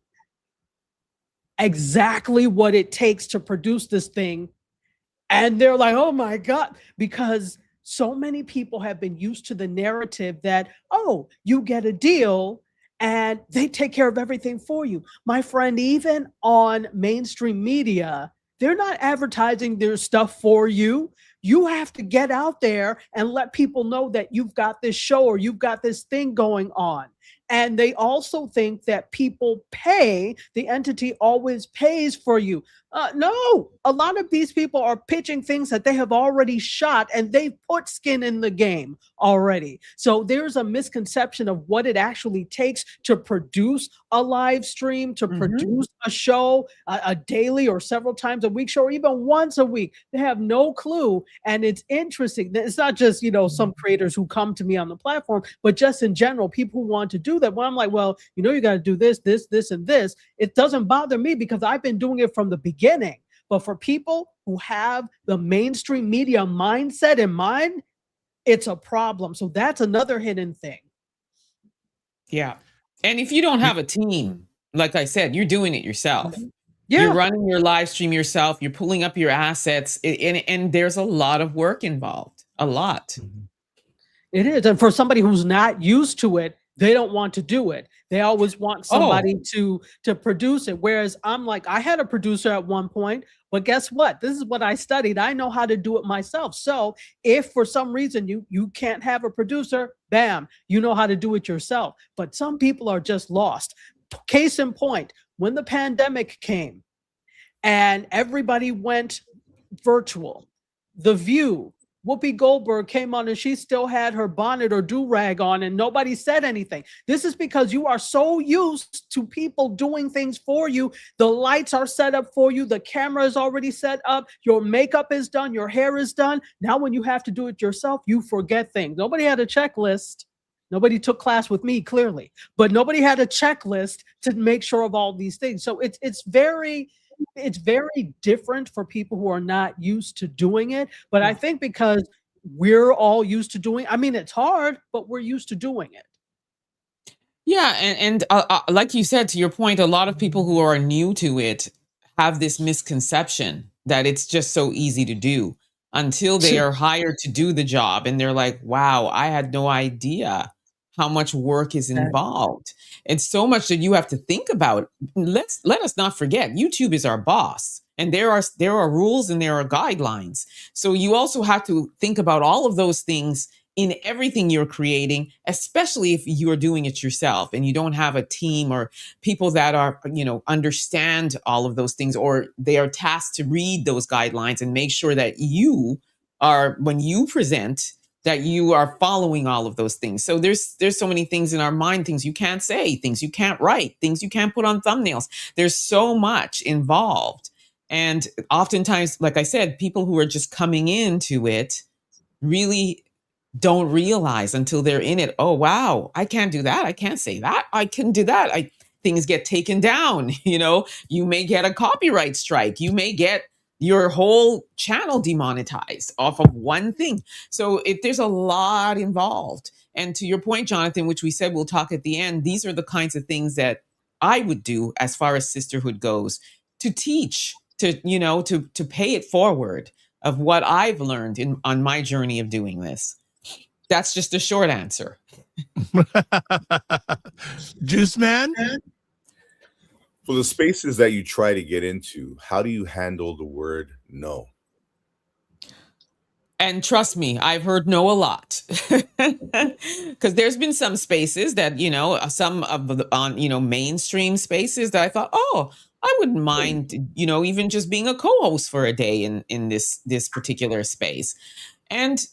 exactly what it takes to produce this thing. And they're like, oh my God, because so many people have been used to the narrative that, oh, you get a deal and they take care of everything for you. My friend, even on mainstream media, they're not advertising their stuff for you. You have to get out there and let people know that you've got this show or you've got this thing going on. And they also think that people pay, the entity always pays for you. No, a lot of these people are pitching things that they have already shot and they've put skin in the game already. So there's a misconception of what it actually takes to produce a live stream, to produce a show, a daily or several times a week show, or even once a week. They have no clue. And it's interesting. It's not just, some creators who come to me on the platform, but just in general, people who want to do that. When I'm like, well, you got to do this, and this. It doesn't bother me because I've been doing it from the beginning. But for people who have the mainstream media mindset in mind, it's a problem. So that's another hidden thing. Yeah. And if you don't have a team, like I said, you're doing it yourself. Yeah. You're running your live stream yourself. You're pulling up your assets, and there's a lot of work involved. A lot. It is. And for somebody who's not used to it, they don't want to do it. They always want somebody to produce it. Whereas I'm like, I had a producer at one point, but guess what? This is what I studied. I know how to do it myself. So if for some reason you can't have a producer, bam, you know how to do it yourself. But some people are just lost. Case in point, when the pandemic came and everybody went virtual, The View, Whoopi Goldberg came on and she still had her bonnet or do-rag on and nobody said anything. This is because you are so used to people doing things for you. The lights are set up for you. The camera is already set up. Your makeup is done. Your hair is done. Now when you have to do it yourself, you forget things. Nobody had a checklist. Nobody took class with me, clearly, but nobody had a checklist to make sure of all these things. So it's very different for people who are not used to doing it. But I think because we're all used to doing, it's hard, but we're used to doing it. Yeah. And like you said, to your point, a lot of people who are new to it have this misconception that it's just so easy to do until they are hired to do the job. And they're like, wow, I had no idea how much work is involved. It's so much that you have to think about. Let us not forget, YouTube is our boss, and there are rules and there are guidelines. So you also have to think about all of those things in everything you're creating, especially if you are doing it yourself and you don't have a team or people that are, understand all of those things, or they are tasked to read those guidelines and make sure that you are, when you present that you are following all of those things. So there's so many things in our mind, things you can't say, things you can't write, things you can't put on thumbnails. There's so much involved. And oftentimes, like I said, people who are just coming into it really don't realize until they're in it, oh wow, I can't do that, I can't say that, I can do that. Things get taken down, you may get a copyright strike, you may get your whole channel demonetized off of one thing. So there's a lot involved. And to your point, Jonathan, which we said we'll talk at the end, these are the kinds of things that I would do as far as sisterhood goes, to teach, to pay it forward of what I've learned on my journey of doing this. That's just a short answer. Juice Man? For the spaces that you try to get into, how do you handle the word no? And trust me, I've heard no a lot, because there's been some spaces that, some of the mainstream spaces that I thought, oh, I wouldn't mind, even just being a co-host for a day in this particular space. And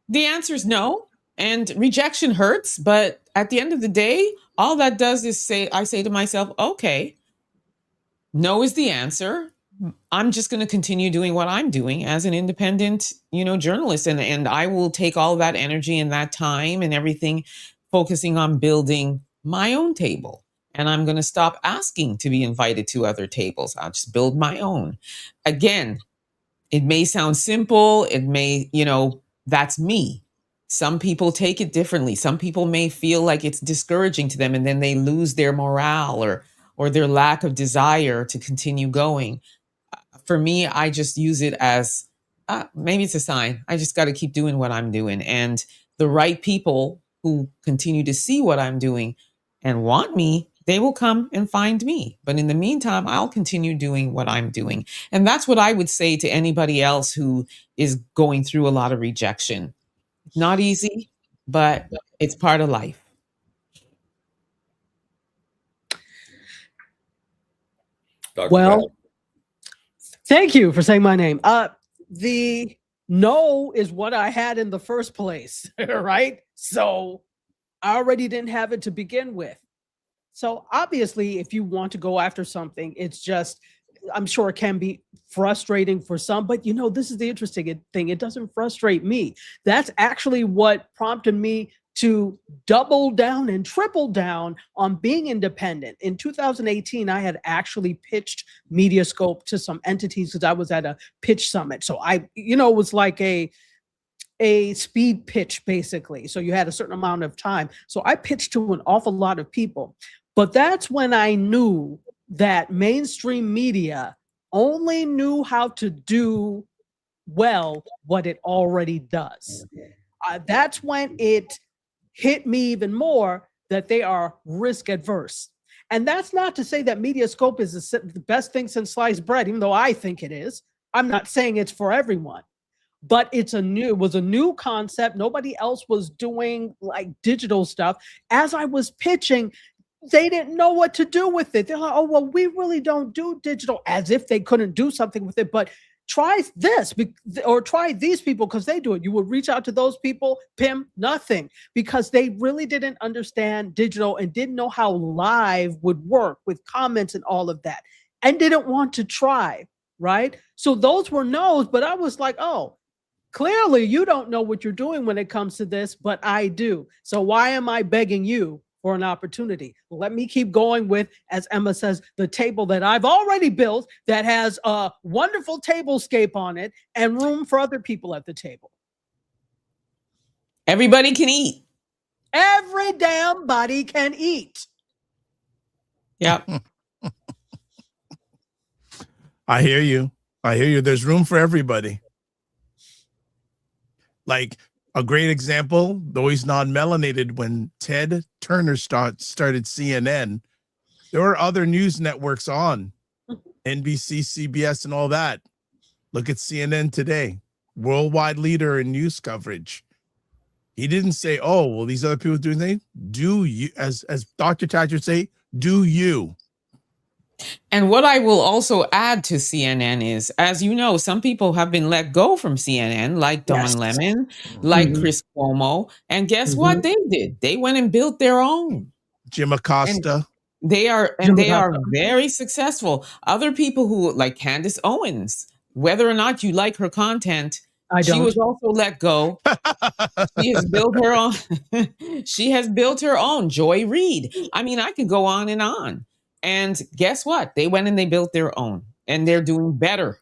the answer is no. And rejection hurts, but at the end of the day, all that does is I say to myself, okay, no is the answer. I'm just going to continue doing what I'm doing as an independent, journalist. And I will take all that energy and that time and everything, focusing on building my own table. And I'm going to stop asking to be invited to other tables. I'll just build my own. Again, it may sound simple. It may, that's me. Some people take it differently. Some people may feel like it's discouraging to them, and then they lose their morale or their lack of desire to continue going. For me, I just use it as maybe it's a sign. I just got to keep doing what I'm doing. And the right people who continue to see what I'm doing and want me, they will come and find me. But in the meantime, I'll continue doing what I'm doing. And that's what I would say to anybody else who is going through a lot of rejection. Not easy, but it's part of life. Dr. Well, Bell? thank you for saying my name. The no is what I had in the first place, right? So I already didn't have it to begin with. So obviously, if you want to go after something, it's just, I'm sure it can be frustrating for some, but this is the interesting thing. It doesn't frustrate me. That's actually what prompted me to double down and triple down on being independent. In 2018, I had actually pitched Mediascope to some entities because I was at a pitch summit. So it was like a speed pitch, basically. So you had a certain amount of time. So I pitched to an awful lot of people. But that's when I knew that mainstream media only knew how to do well what it already does. That's when it hit me even more that they are risk adverse. And that's not to say that Mediascope is the best thing since sliced bread, even though I think it is. I'm not saying it's for everyone, but it was a new concept. Nobody else was doing like digital stuff. As I was pitching, they didn't know what to do with it. They're like, oh, well, we really don't do digital, as if they couldn't do something with it. But try this or try these people because they do it. You would reach out to those people, Pim, nothing, because they really didn't understand digital and didn't know how live would work with comments and all of that, and didn't want to try, right? So those were no's, but I was like, oh, clearly you don't know what you're doing when it comes to this, but I do. So why am I begging you for an opportunity? Let me keep going with, as Emma says, the table that I've already built that has a wonderful tablescape on it and room for other people at the table. Everybody can eat. Every damn body can eat. Yep. I hear you. There's room for everybody. Like a great example, though he's non-melanated, when Ted Turner started CNN, there were other news networks on, NBC, CBS, and all that. Look at CNN today, worldwide leader in news coverage. He didn't say, oh, well, these other people doing things. Do you, as Dr. Thatcher say, do you. And what I will also add to CNN is, as you know, some people have been let go from CNN, like Don Yes. Lemon, like Mhm. Chris Cuomo. And guess what Mhm. they did? They went and built their own. Jim And Acosta. they are Jim and very successful. Other people who like Candace Owens, whether or not you like her content, I she was don't. also let go. She has built her own. She has built her own. Joy Reid. I mean, I could go on and on. And guess what? They went and they built their own, and they're doing better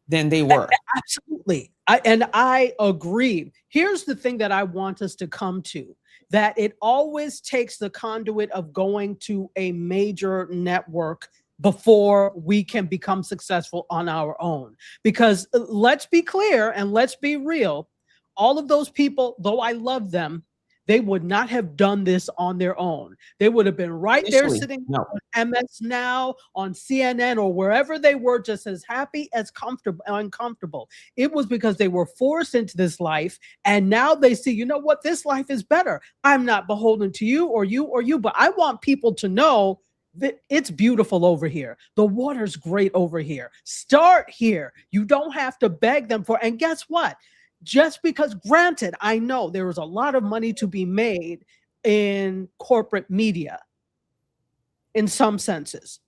than they were. Absolutely. I agree. Here's the thing that I want us to come to, that it always takes the conduit of going to a major network before we can become successful on our own. Because let's be clear and let's be real. All of those people, though I love them, they would not have done this on their own. They would have been right there Initially, sitting no. on MS Now, on CNN, or wherever they were, just as happy as comfortable, uncomfortable. It was because they were forced into this life, and now they see, you know what, this life is better. I'm not beholden to you or you or you, but I want people to know that it's beautiful over here. The water's great over here. Start here. You don't have to beg them for. And guess what? Just because, granted, I know there is a lot of money to be made in corporate media in some senses,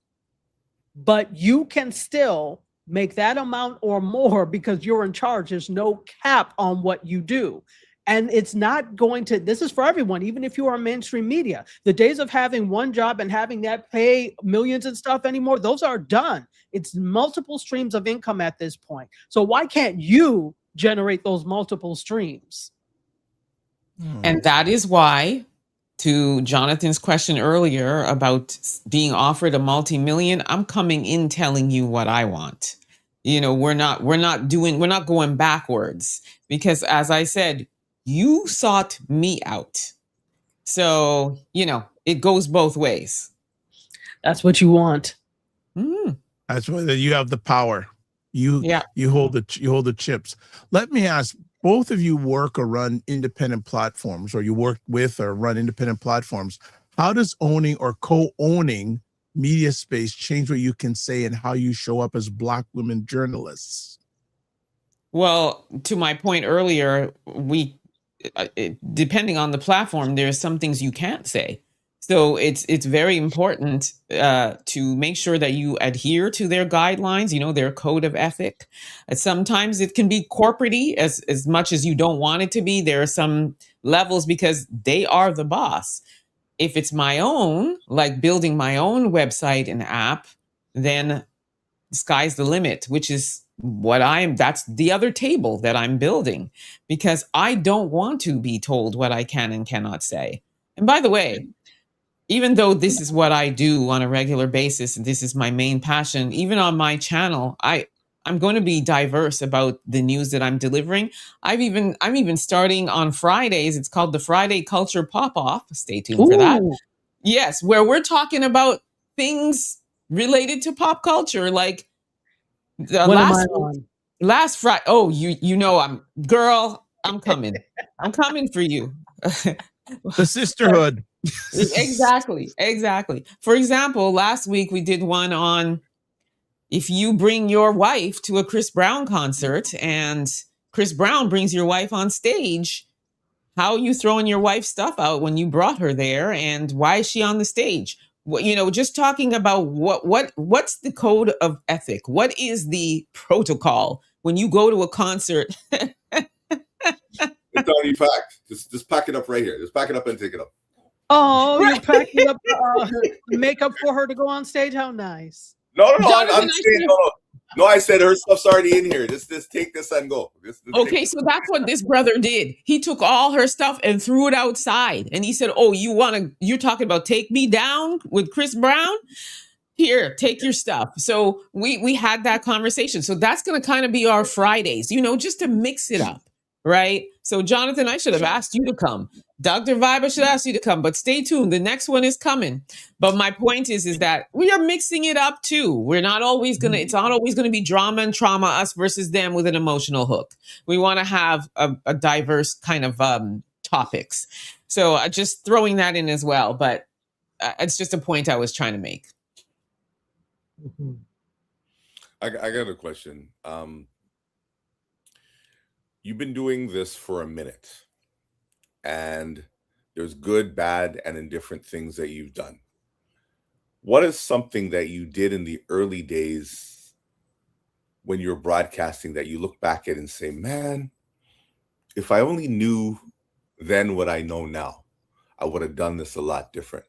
but you can still make that amount or more because you're in charge. There's no cap on what you do. And it's not going to, this is for everyone, even if you are mainstream media. The days of having one job and having that pay millions and stuff anymore, those are done. It's multiple streams of income at this point. So why can't you generate those multiple streams? And that is why, to Jonathan's question earlier about being offered a multi-million, I'm coming in telling you what I want. You know, we're not going backwards, because as I said, you sought me out. So, you know, it goes both ways. That's what you want. That's why you have the power. You Yeah. you hold the chips. Let me ask, both of you work or run independent platforms, or you work with or run independent platforms. How does owning or co-owning media space change what you can say and how you show up as Black women journalists? Well, to my point earlier, depending on the platform, there's some things you can't say. So it's very important to make sure that you adhere to their guidelines, you know, their code of ethic. Sometimes it can be corporate-y as much as you don't want it to be. There are some levels because they are the boss. If it's my own, like building my own website and app, then the sky's the limit, which is that's the other table that I'm building, because I don't want to be told what I can and cannot say. And by the way, even though this is what I do on a regular basis, and this is my main passion, even on my channel, I'm going to be diverse about the news that I'm delivering. I'm even starting on Fridays. It's called the Friday Culture Pop-Off. Stay tuned for that. Ooh. Yes, where we're talking about things related to pop culture, like When am I on? last Friday. Oh, you know, I'm coming. I'm coming for you. The sisterhood. Exactly. For example, last week we did one on if you bring your wife to a Chris Brown concert and Chris Brown brings your wife on stage, how are you throwing your wife's stuff out when you brought her there, and why is she on the stage? You know, just talking about what's the code of ethic? What is the protocol when you go to a concert? It's already packed. Just pack it up right here. Just pack it up and take it up. Oh, you're packing up makeup for her to go on stage? How nice. No. Jonathan, I'm saying no. I said her stuff's already in here. Just take this and go. Okay, so that's what this brother did. He took all her stuff and threw it outside. And he said, "Oh, you're talking about take me down with Chris Brown? Here, take your stuff." So we had that conversation. So that's going to kind of be our Fridays, you know, just to mix it up, right? So Jonathan, I should have asked you to come. Dr. Vibe, I should ask you to come, but stay tuned. The next one is coming. But my point is that we are mixing it up too. We're not always going to, it's not always going to be drama and trauma, us versus them with an emotional hook. We want to have a diverse kind of topics. So just throwing that in as well. But it's just a point I was trying to make. Mhm. I got a question. You've been doing this for a minute, and there's good, bad, and indifferent things that you've done. What is something that you did in the early days when you were broadcasting that you look back at and say, man, if I only knew then what I know now, I would have done this a lot different?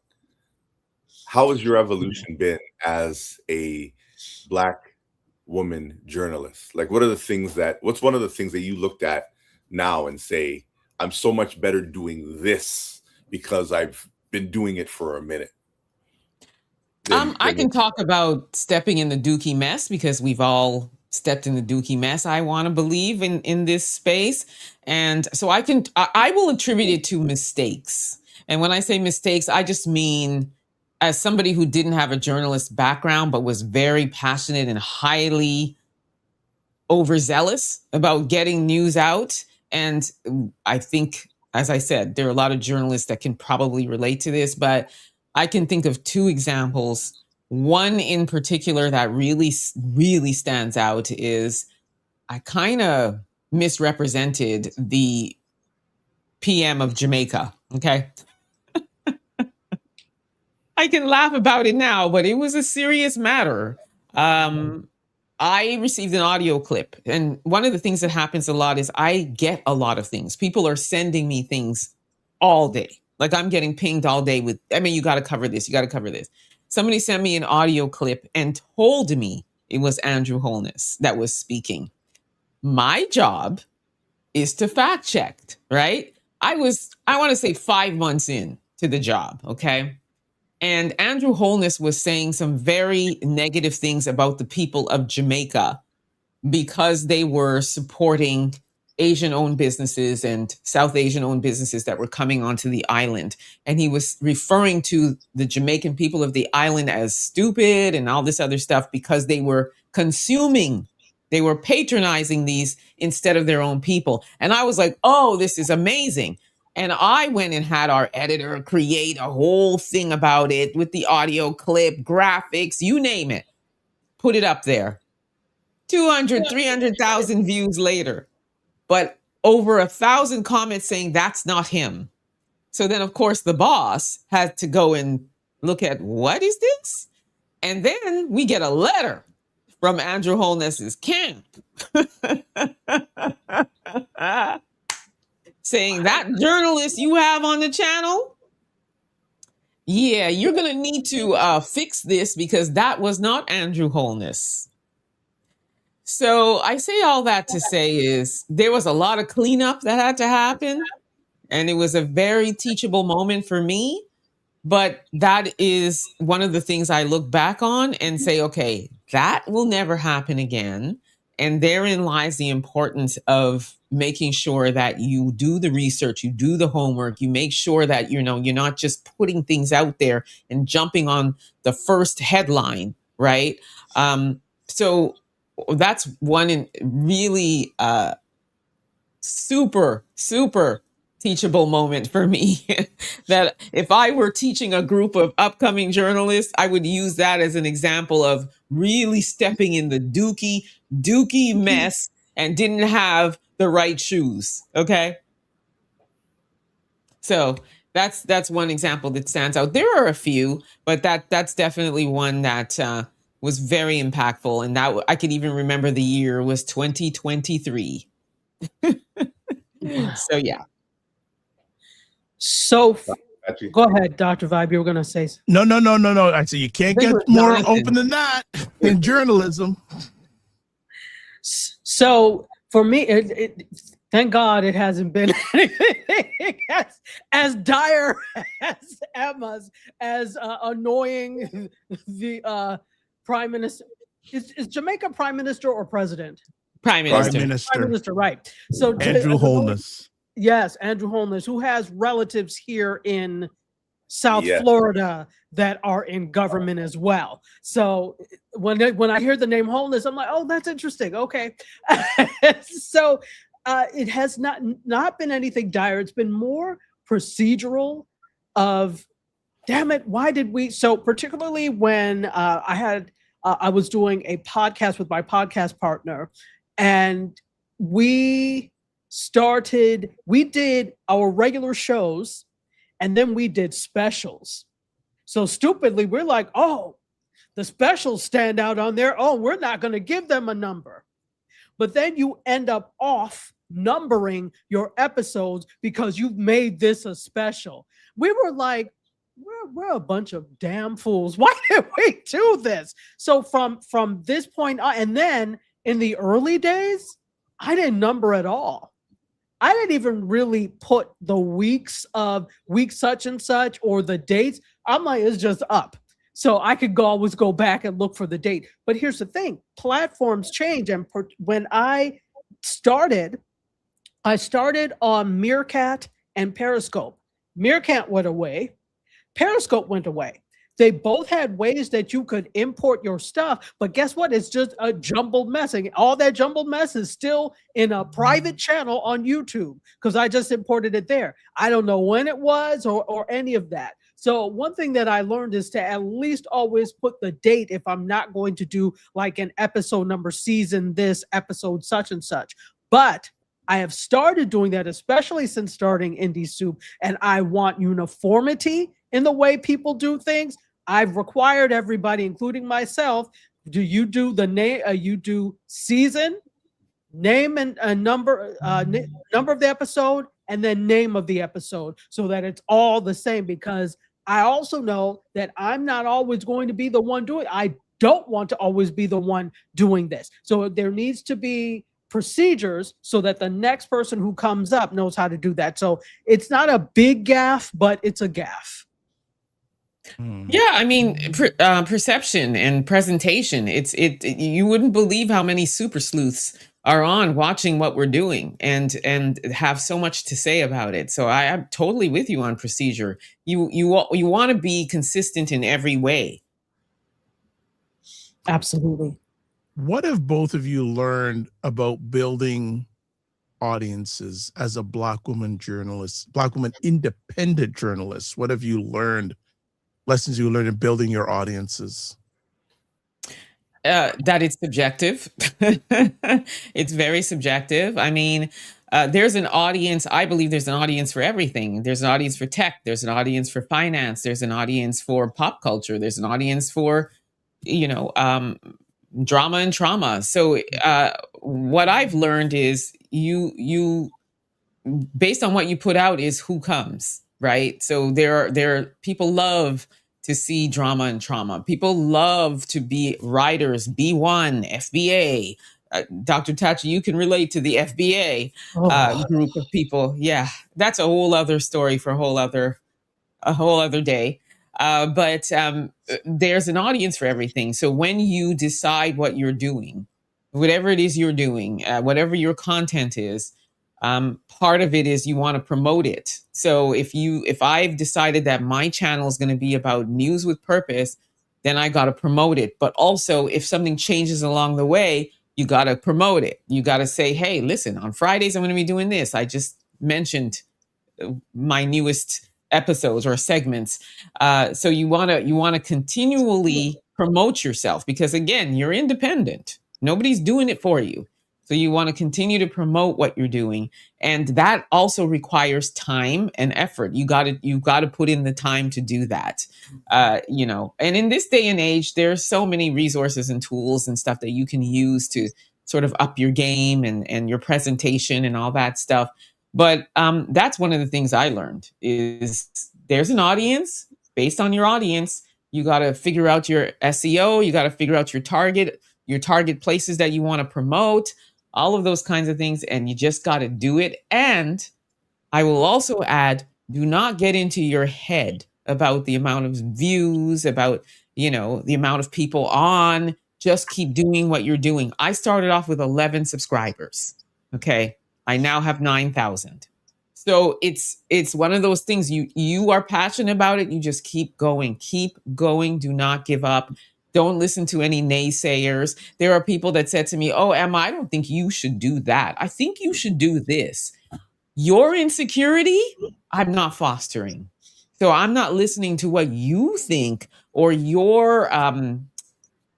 How has your evolution been as a Black woman journalist? Like, what's one of the things that you looked at now and say, I'm so much better doing this because I've been doing it for a minute? I can talk about stepping in the dookie mess because we've all stepped in the dookie mess. I want to believe in this space, and so I will attribute it to mistakes. And when I say mistakes, I just mean as somebody who didn't have a journalist background but was very passionate and highly overzealous about getting news out. And I think, as I said, there are a lot of journalists that can probably relate to this, but I can think of two examples. One in particular that really, really stands out is I kind of misrepresented the PM of Jamaica. Okay. I can laugh about it now, but it was a serious matter. I received an audio clip, and one of the things that happens a lot is I get a lot of things. People are sending me things all day. Like I'm getting pinged all day with, you got to cover this. You got to cover this. Somebody sent me an audio clip and told me it was Andrew Holness that was speaking. My job is to fact check, right? I want to say 5 months in to the job. Okay. And Andrew Holness was saying some very negative things about the people of Jamaica because they were supporting Asian-owned businesses and South Asian-owned businesses that were coming onto the island. And he was referring to the Jamaican people of the island as stupid and all this other stuff because they were patronizing these instead of their own people. And I was like, oh, this is amazing. And I went and had our editor create a whole thing about it with the audio clip, graphics, you name it. Put it up there. 200, 300,000 views later. But over 1,000 comments saying that's not him. So then, of course, the boss had to go and look at what is this? And then we get a letter from Andrew Holness's camp. Saying that journalist you have on the channel, yeah, you're going to need to fix this because that was not Andrew Holness. So I say all that to say is there was a lot of cleanup that had to happen, and it was a very teachable moment for me. But that is one of the things I look back on and say, okay, that will never happen again. And therein lies the importance of making sure that you do the research, you do the homework, you make sure that, you're not just putting things out there and jumping on the first headline, right? So that's one really super, super teachable moment for me that if I were teaching a group of upcoming journalists, I would use that as an example of really stepping in the dookie mess and didn't have the right shoes. Okay. So that's one example that stands out. There are a few, but that's definitely one that was very impactful. And that I could even remember the year was 2023. Wow. So yeah. So go ahead, Dr. Vibe. You were going to say No. I say you can't get more open than that in journalism. So for me, thank God it hasn't been anything as dire as Emma's, as annoying the Prime Minister. Is Jamaica Prime Minister or President? Prime Minister. Prime Minister, right. So Andrew Holness. Yes, Andrew Holness, who has relatives here in South Florida that are in government as well. So when I hear the name Holness, I'm like, oh, that's interesting. Okay. So it has not been anything dire. It's been more procedural of, damn it, why did we? So particularly when I had I was doing a podcast with my podcast partner, and we did our regular shows, and then we did specials. So stupidly, we're like, oh, the specials stand out on there. Oh, we're not going to give them a number. But then you end up off numbering your episodes because you've made this a special. We were like, we're a bunch of damn fools. Why did we do this? So from this point on, and then in the early days, I didn't number at all. I didn't even really put the weeks of week such and such or the dates. I'm like, it's just up. So I could always go back and look for the date. But here's the thing, platforms change. And when I started on Meerkat and Periscope. Meerkat went away. Periscope went away. They both had ways that you could import your stuff, but guess what? It's just a jumbled mess. And all that jumbled mess is still in a private channel on YouTube because I just imported it there. I don't know when it was or any of that. So one thing that I learned is to at least always put the date if I'm not going to do like an episode number, season this, episode such and such. But I have started doing that, especially since starting Indie Soup, and I want uniformity in the way people do things. I've required everybody, including myself, do you do the name? You do season, name and number of the episode, and then name of the episode, so that it's all the same. Because I also know that I'm not always going to be the one doing it. I don't want to always be the one doing this. So there needs to be procedures so that the next person who comes up knows how to do that. So it's not a big gaffe, but it's a gaffe. Yeah, I mean, perception and presentation. You wouldn't believe how many super sleuths are on watching what we're doing and have so much to say about it. So I'm totally with you on procedure. You want to be consistent in every way. Absolutely. What have both of you learned about building audiences as a Black woman journalist, Black woman independent journalist? What have you learned? Lessons you learned in building your audiences? That it's subjective. It's very subjective. I mean, there's an audience. I believe there's an audience for everything. There's an audience for tech. There's an audience for finance. There's an audience for pop culture. There's an audience for, drama and trauma. So what I've learned is you based on what you put out is who comes, right? So there are people love to see drama and trauma. People love to be writers, B1, FBA. Dr. Tachi, you can relate to the FBA group of people. Yeah, that's a whole other story for a whole other day. But there's an audience for everything. So when you decide what you're doing, whatever it is you're doing, whatever your content is, part of it is you want to promote it. So if I've decided that my channel is going to be about news with purpose, then I got to promote it. But also if something changes along the way, you got to promote it. You got to say, hey, listen, on Fridays, I'm going to be doing this. I just mentioned my newest episodes or segments. So you want to continually promote yourself because again, you're independent. Nobody's doing it for you. So you want to continue to promote what you're doing. And that also requires time and effort. You got to put in the time to do that. And in this day and age, there's so many resources and tools and stuff that you can use to sort of up your game and your presentation and all that stuff. But that's one of the things I learned is there's an audience. Based on your audience, you got to figure out your SEO. You got to figure out your target places that you want to promote, all of those kinds of things. And you just got to do it. And I will also add, do not get into your head about the amount of views, about, the amount of people on. Just keep doing what you're doing. I started off with 11 subscribers. Okay. I now have 9,000. So it's one of those things you are passionate about it. You just keep going, do not give up. Don't listen to any naysayers. There are people that said to me, oh, Emma, I don't think you should do that. I think you should do this. Your insecurity, I'm not fostering. So I'm not listening to what you think or your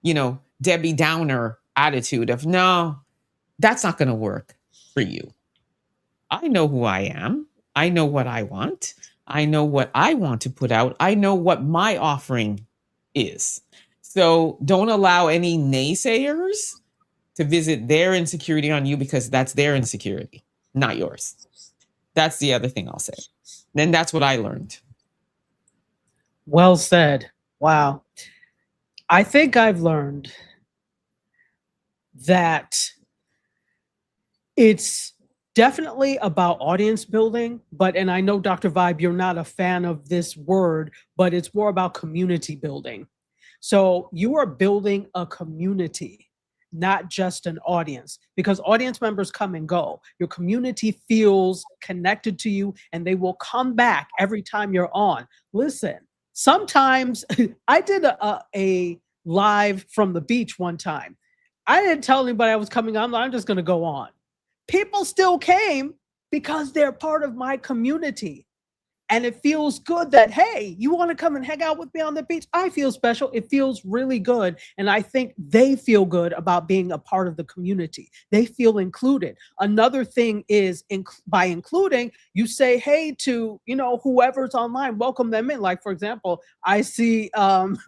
Debbie Downer attitude of, no, that's not going to work for you. I know who I am. I know what I want. I know what I want to put out. I know what my offering is. So don't allow any naysayers to visit their insecurity on you, because that's their insecurity, not yours. That's the other thing I'll say. Then that's what I learned. Well said. Wow. I think I've learned that it's definitely about audience building, and I know, Dr. Vibe, you're not a fan of this word, but it's more about community building. So you are building a community, not just an audience, because audience members come and go. Your community feels connected to you, and they will come back every time you're on. Listen, sometimes I did a live from the beach one time. I didn't tell anybody I was coming on. I'm just going to go on. People still came because they're part of my community. And it feels good that, hey, you want to come and hang out with me on the beach? I feel special. It feels really good. And I think they feel good about being a part of the community. They feel included. Another thing is, by including, you say, hey, to, whoever's online, welcome them in. Like, for example, I see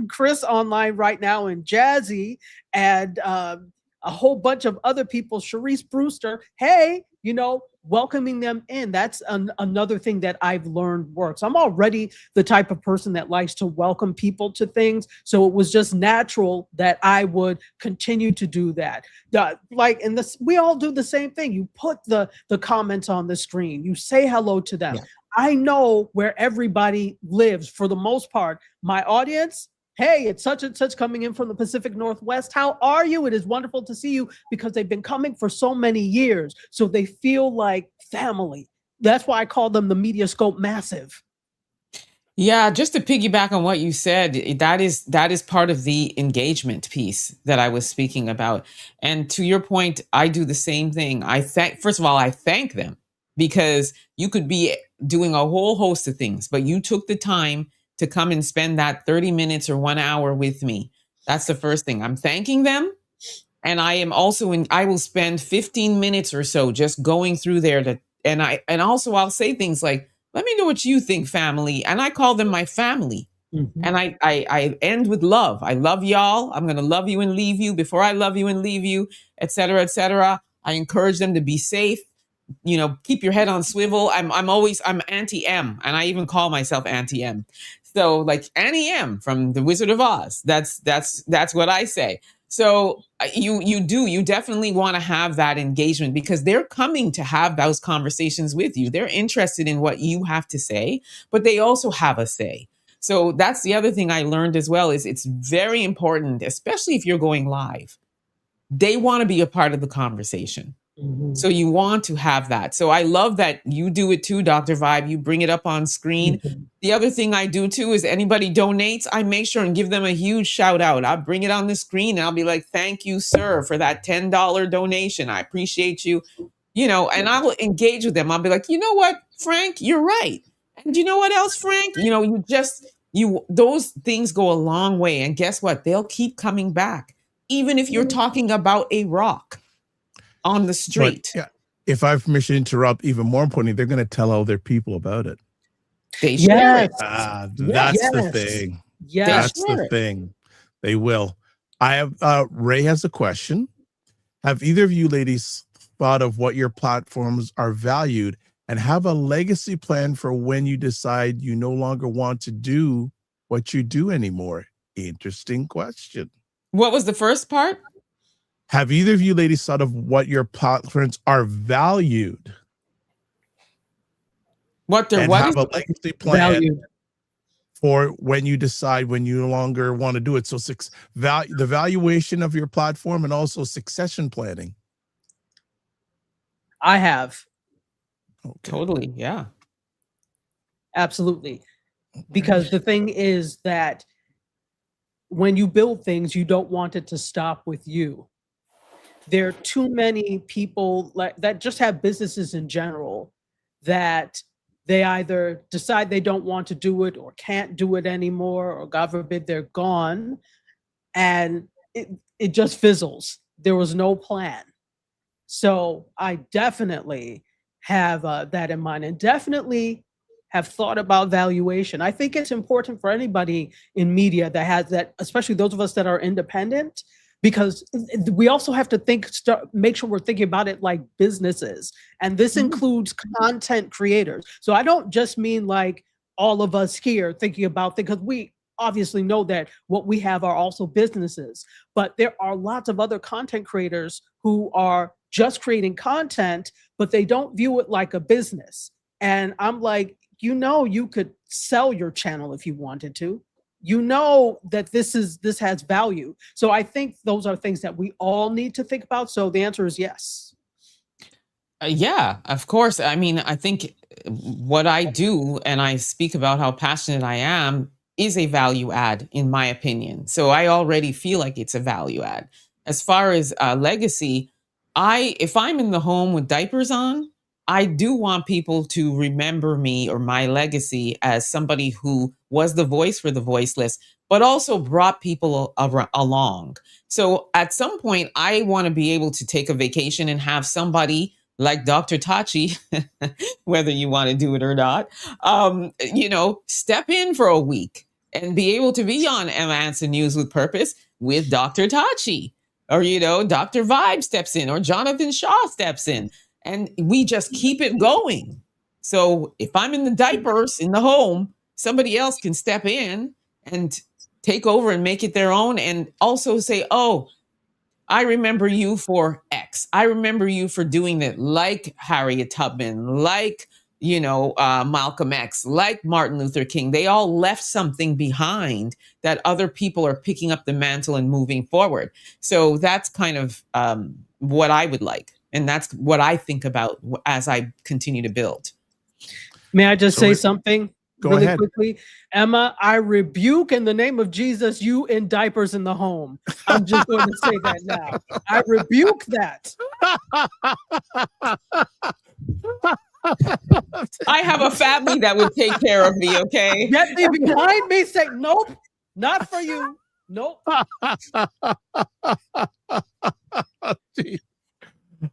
Chris online right now, and Jazzy, and a whole bunch of other people, Sharice Brewster. Hey, welcoming them in. That's another thing that I've learned works. I'm already the type of person that likes to welcome people to things. So it was just natural that I would continue to do that. We all do the same thing. You put the comments on the screen. You say hello to them. Yeah. I know where everybody lives for the most part. My audience, hey, it's such and such coming in from the Pacific Northwest. How are you? It is wonderful to see you, because they've been coming for so many years. So they feel like family. That's why I call them the Mediascope Massive. Yeah, just to piggyback on what you said, that is part of the engagement piece that I was speaking about. And to your point, I do the same thing. First of all, I thank them, because you could be doing a whole host of things, but you took the time to come and spend that 30 minutes or 1 hour with me. That's the first thing. I'm thanking them. And I am also I will spend 15 minutes or so just going through there and also I'll say things like, let me know what you think, family. And I call them my family. Mm-hmm. And I end with love. I love y'all. I'm going to love you and leave you before I love you and leave you, et cetera, et cetera. I encourage them to be safe. Keep your head on swivel. I'm anti-M, and I even call myself anti-M. So like Annie M from The Wizard of Oz. That's what I say. So you definitely want to have that engagement, because they're coming to have those conversations with you. They're interested in what you have to say, but they also have a say. So that's the other thing I learned as well, is it's very important, especially if you're going live. They want to be a part of the conversation. Mm-hmm. So you want to have that. So I love that you do it too, Dr. Vibe. You bring it up on screen. Mm-hmm. The other thing I do too is anybody donates, I make sure and give them a huge shout out. I'll bring it on the screen and I'll be like, thank you, sir, for that $10 donation. I appreciate you, and I will engage with them. I'll be like, you know what, Frank, you're right. And you know what else, Frank? Those things go a long way. And guess what? They'll keep coming back, even if you're talking about a rock on the street. But, yeah, if I have permission to interrupt, even more importantly, they're going to tell all their people about it. They share it. That's the thing. Yes. That's the thing. They will. I have Ray has a question. Have either of you ladies thought of what your platforms are valued and have a legacy plan for when you decide you no longer want to do what you do anymore? Interesting question. What was the first part? Have either of you ladies thought of what your platforms are valued? What have a legacy plan valued for when you decide when you no longer want to do it? So the valuation of your platform and also succession planning. I have. Okay. Totally. Yeah. Absolutely. Because the thing is that when you build things, you don't want it to stop with you. There are too many people that just have businesses in general that they either decide they don't want to do it or can't do it anymore, or God forbid they're gone. And it just fizzles. There was no plan. So I definitely have that in mind, and definitely have thought about valuation. I think it's important for anybody in media that has that, especially those of us that are independent, because we also have to make sure we're thinking about it like businesses. And this includes content creators. So I don't just mean like all of us here thinking about things, because we obviously know that what we have are also businesses, but there are lots of other content creators who are just creating content, but they don't view it like a business. And I'm like, you could sell your channel if you wanted to. That this has value. So I think those are things that we all need to think about. So the answer is yes. Yeah, of course. I mean, I think what I do, and I speak about how passionate I am, is a value add, in my opinion. So I already feel like it's a value add. As far as legacy, if I'm in the home with diapers on, I do want people to remember me or my legacy as somebody who was the voice for the voiceless, but also brought people along. So at some point, I want to be able to take a vacation and have somebody like Dr. Tachi, whether you want to do it or not, step in for a week and be able to be on Emma Anson News with Purpose with Dr. Tachi. Or, Dr. Vibe steps in, or Jonathan Shaw steps in, and we just keep it going. So if I'm in the diapers in the home, somebody else can step in and take over and make it their own, and also say, oh, I remember you for X. I remember you for doing that, like Harriet Tubman, like, Malcolm X, like Martin Luther King. They all left something behind that other people are picking up the mantle and moving forward. So that's kind of what I would like. And that's what I think about as I continue to build. May I just say something? Go really ahead. Quickly, Emma, I rebuke in the name of Jesus you in diapers in the home. I'm just going to say that now. I rebuke that. I have a family that would take care of me, okay? Get me behind me, say, nope, not for you. Nope.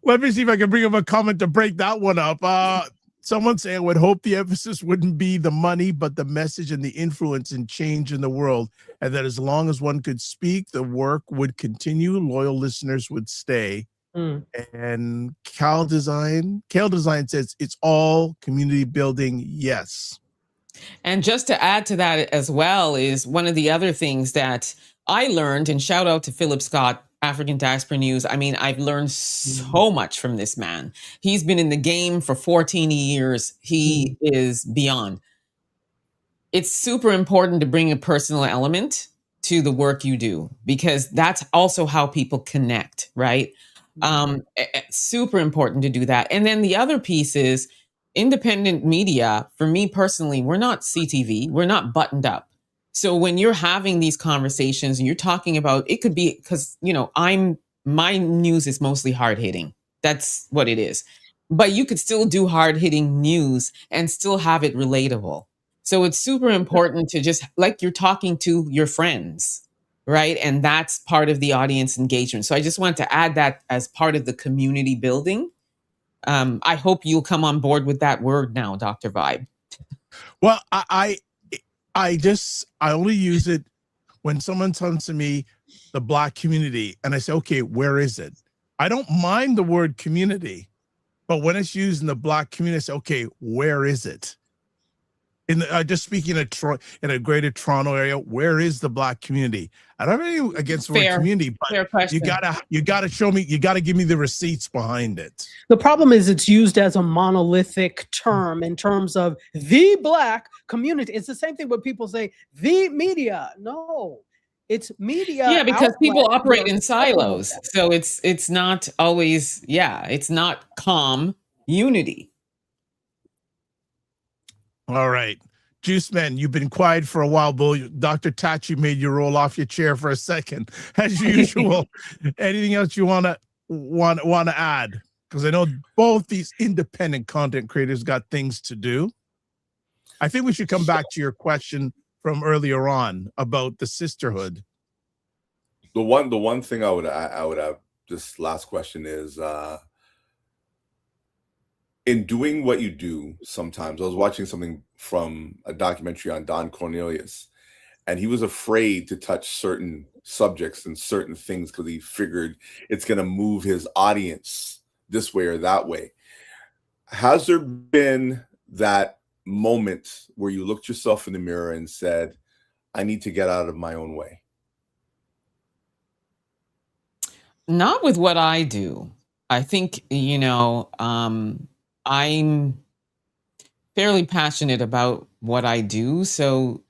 Let me see if I can bring up a comment to break that one up. Someone saying, I would hope the emphasis wouldn't be the money, but the message and the influence and change in the world. And that as long as one could speak, the work would continue. Loyal listeners would stay. And Kale Design says it's all community building. Yes. And just to add to that as well is one of the other things that I learned, and shout out to Philip Scott, African Diaspora News. I mean, I've learned so much from this man. He's been in the game for 14 years. He is beyond. It's super important to bring a personal element to the work you do, because that's also how people connect, right? Super important to do that. And then the other piece is independent media. For me personally, we're not CTV. We're not buttoned up. So when you're having these conversations and you're talking about, it could be because, my news is mostly hard hitting. That's what it is. But you could still do hard hitting news and still have it relatable. So it's super important to just, like, you're talking to your friends, right? And that's part of the audience engagement. So I just want to add that as part of the community building. I hope you'll come on board with that word now, Dr. Vibe. Well, I only use it when someone comes to me, the Black community, and I say, okay, where is it? I don't mind the word community, but when it's used in the Black community, I say, okay, where is it? Just speaking in a greater Toronto area, where is the Black community? I don't have anything against the word community, but you gotta show me, you gotta give me the receipts behind it. The problem is it's used as a monolithic term in terms of the Black community. It's the same thing when people say the media. No, it's media. Yeah, because people operate in silos. So it's not always, it's not calm unity. All right. Juice Man, you've been quiet for a while, Bill. Dr. Tachi made you roll off your chair for a second, as usual. Anything else you want to add? Because I know both these independent content creators got things to do. I think we should come back to your question from earlier on about the sisterhood. The one thing I would have, this last question is, in doing what you do, sometimes I was watching something from a documentary on Don Cornelius, and he was afraid to touch certain subjects and certain things because he figured it's going to move his audience this way or that way. Has there been that moment where you looked yourself in the mirror and said, I need to get out of my own way? Not with what I do. I think, I'm fairly passionate about what I do. So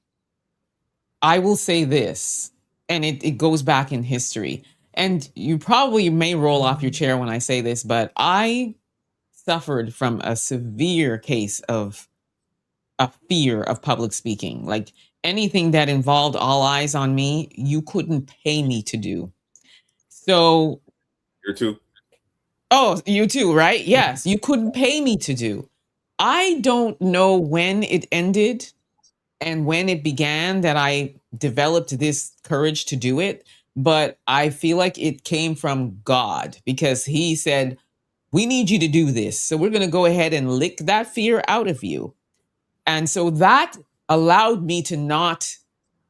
I will say this, and it goes back in history. And you probably may roll off your chair when I say this, but I suffered from a severe case of a fear of public speaking. Like anything that involved all eyes on me, you couldn't pay me to do. So, You too. oh, you too, right? Yes, you couldn't pay me to do. I don't know when it ended and when it began that I developed this courage to do it, but I feel like it came from God because he said, we need you to do this. So we're going to go ahead and lick that fear out of you. And so that allowed me to not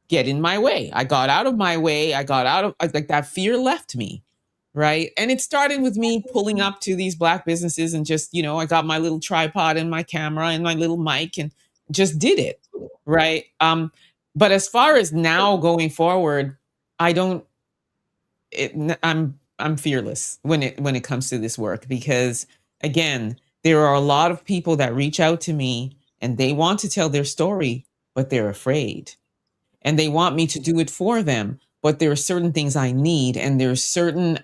get in my way. I got out of my way. I got out of, like, that fear left me. Right. And it started with me pulling up to these Black businesses and just, I got my little tripod and my camera and my little mic and just did it. Right. But as far as now going forward, I'm fearless when it comes to this work, because again, there are a lot of people that reach out to me and they want to tell their story, but they're afraid. And they want me to do it for them, but there are certain things I need, and there are certain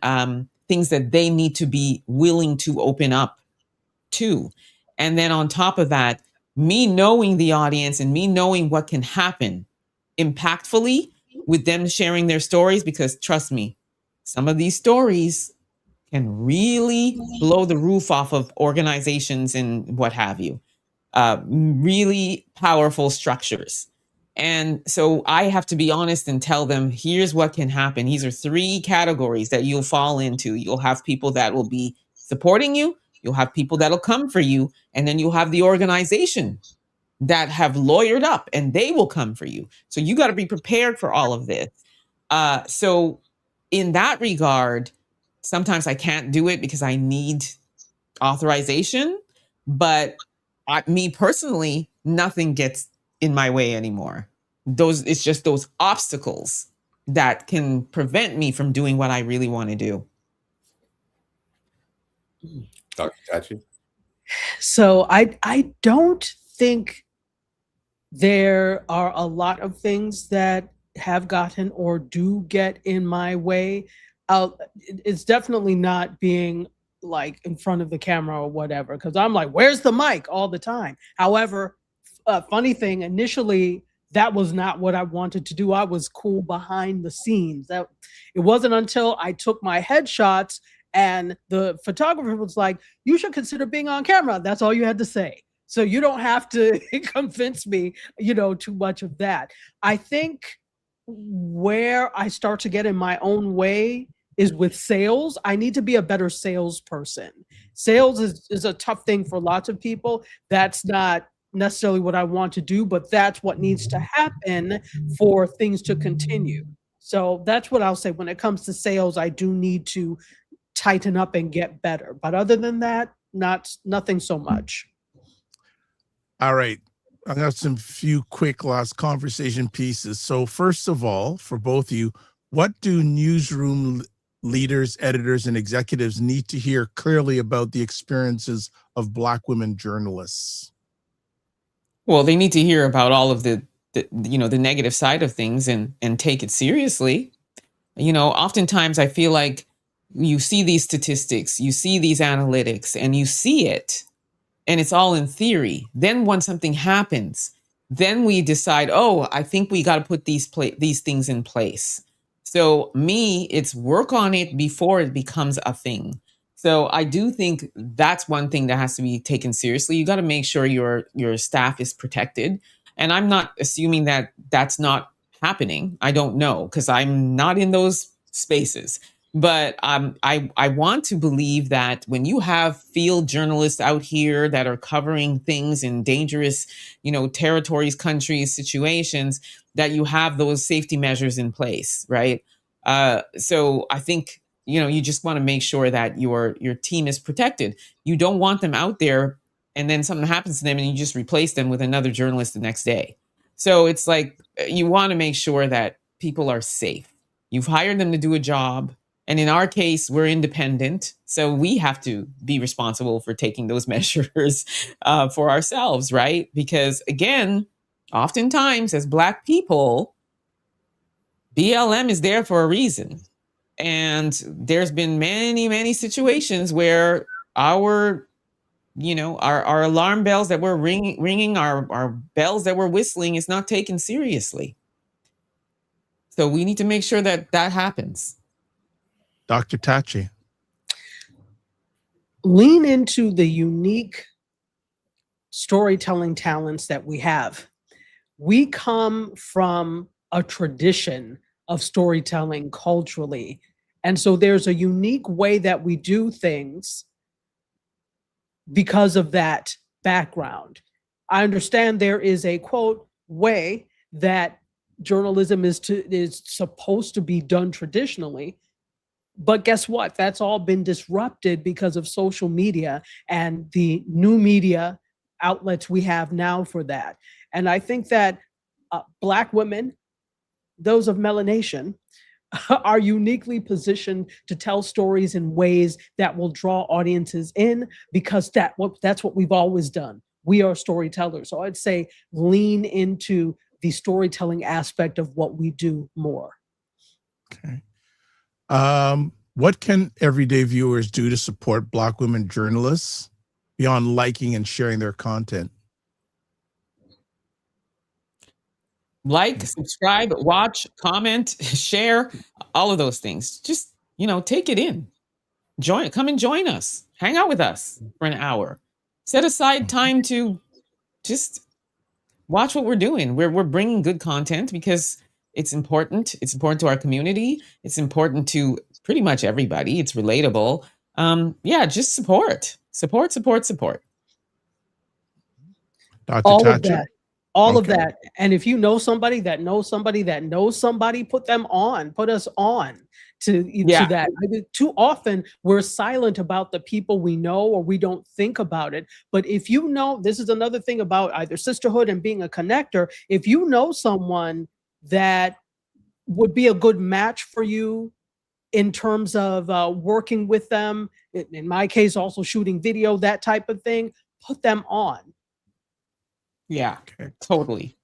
things that they need to be willing to open up to. And then on top of that, me knowing the audience and me knowing what can happen impactfully with them sharing their stories, because trust me, some of these stories can really blow the roof off of organizations and what have you. Really powerful structures. And so I have to be honest and tell them, here's what can happen. These are 3 categories that you'll fall into. You'll have people that will be supporting you. You'll have people that'll come for you. And then you'll have the organization that have lawyered up and they will come for you. So you got to be prepared for all of this. So in that regard, sometimes I can't do it because I need authorization. But me personally, nothing gets in my way anymore. It's just those obstacles that can prevent me from doing what I really want to do. Dr. Tachi? So I don't think there are a lot of things that have gotten or do get in my way. It's definitely not being like in front of the camera or whatever, because I'm like, where's the mic all the time? However, funny thing, initially, that was not what I wanted to do. I was cool behind the scenes. It wasn't until I took my headshots and the photographer was like, you should consider being on camera. That's all you had to say. So you don't have to convince me, too much of that. I think where I start to get in my own way is with sales. I need to be a better salesperson. Sales is a tough thing for lots of people. That's not necessarily what I want to do, but that's what needs to happen for things to continue. So that's what I'll say. When it comes to sales, I do need to tighten up and get better. But other than that, nothing so much. All right. I got some few quick last conversation pieces. So first of all, for both of you, what do newsroom leaders, editors, and executives need to hear clearly about the experiences of Black women journalists? Well, they need to hear about all of the negative side of things and take it seriously. Oftentimes I feel like you see these statistics, you see these analytics, and you see it, and it's all in theory. Then when something happens, then we decide, oh, I think we got to put these things in place. So it's work on it before it becomes a thing. So I do think that's one thing that has to be taken seriously. You got to make sure your staff is protected. And I'm not assuming that that's not happening. I don't know, because I'm not in those spaces. But I want to believe that when you have field journalists out here that are covering things in dangerous, territories, countries, situations, that you have those safety measures in place, right? So I think you just want to make sure that your team is protected. You don't want them out there and then something happens to them and you just replace them with another journalist the next day. So it's like you want to make sure that people are safe. You've hired them to do a job. And in our case, we're independent. So we have to be responsible for taking those measures for ourselves, right? Because again, oftentimes as Black people, BLM is there for a reason. And there's been many, many situations where our alarm bells that we're ringing, our bells that we're whistling is not taken seriously. So we need to make sure that happens. Dr. Tachi. Lean into the unique storytelling talents that we have. We come from a tradition of storytelling culturally. And so there's a unique way that we do things because of that background. I understand there is a quote way that journalism is supposed to be done traditionally. But guess what? That's all been disrupted because of social media and the new media outlets we have now for that. And I think that Black women, those of melanation, are uniquely positioned to tell stories in ways that will draw audiences in, because that's what we've always done. We are storytellers. So I'd say lean into the storytelling aspect of what we do more. Okay. What can everyday viewers do to support Black women journalists beyond liking and sharing their content? Like, subscribe, watch, comment, share, all of those things. Just, take it in. Come and join us. Hang out with us for an hour. Set aside time to just watch what we're doing. We're bringing good content because it's important. It's important to our community. It's important to pretty much everybody. It's relatable. Just support. Support. Dr. All Tachi? of that. All of Okay. that. And if you know somebody that knows somebody that knows somebody, put us on to that. I mean, too often we're silent about the people we know, or we don't think about it. But if you know, this is another thing about either sisterhood and being a connector. If you know someone that would be a good match for you in terms of working with them, in my case, also shooting video, that type of thing, put them on. Yeah, Okay. totally.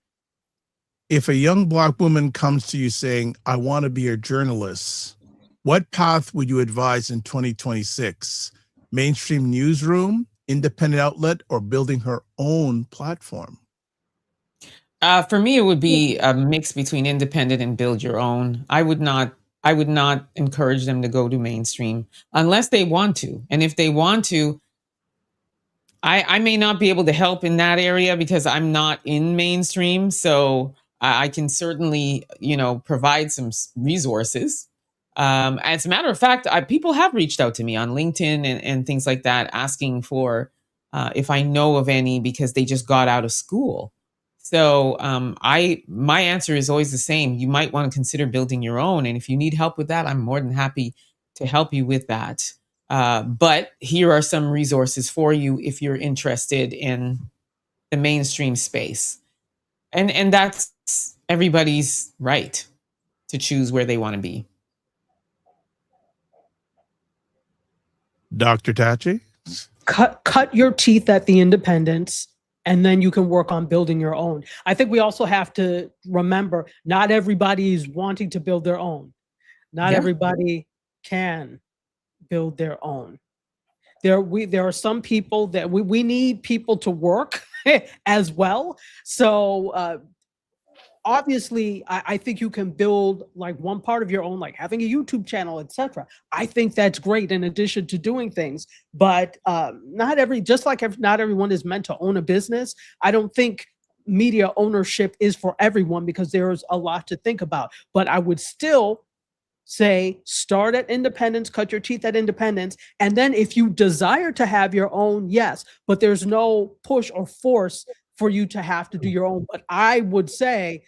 If a young Black woman comes to you saying, I want to be a journalist, what path would you advise in 2026? Mainstream newsroom, independent outlet, or building her own platform? For me, it would be a mix between independent and build your own. I would not encourage them to go to mainstream unless they want to. And if they want to, I may not be able to help in that area because I'm not in mainstream. So I can certainly, provide some resources. As a matter of fact, people have reached out to me on LinkedIn and things like that, asking for if I know of any because they just got out of school. So my answer is always the same. You might want to consider building your own. And if you need help with that, I'm more than happy to help you with that. But here are some resources for you if you're interested in the mainstream space. And that's everybody's right to choose where they want to be. Dr. Tachi? Cut your teeth at the independents, and then you can work on building your own. I think we also have to remember not everybody is wanting to build their own. Not everybody can build their own. There are some people that we need people to work as well. So obviously, I think you can build like one part of your own, like having a YouTube channel, etc. I think that's great in addition to doing things. But not everyone is meant to own a business. I don't think media ownership is for everyone because there's a lot to think about. But I would still say start at Independence, cut your teeth at Independence, and then if you desire to have your own, yes, but there's no push or force for you to have to do your own. But I would say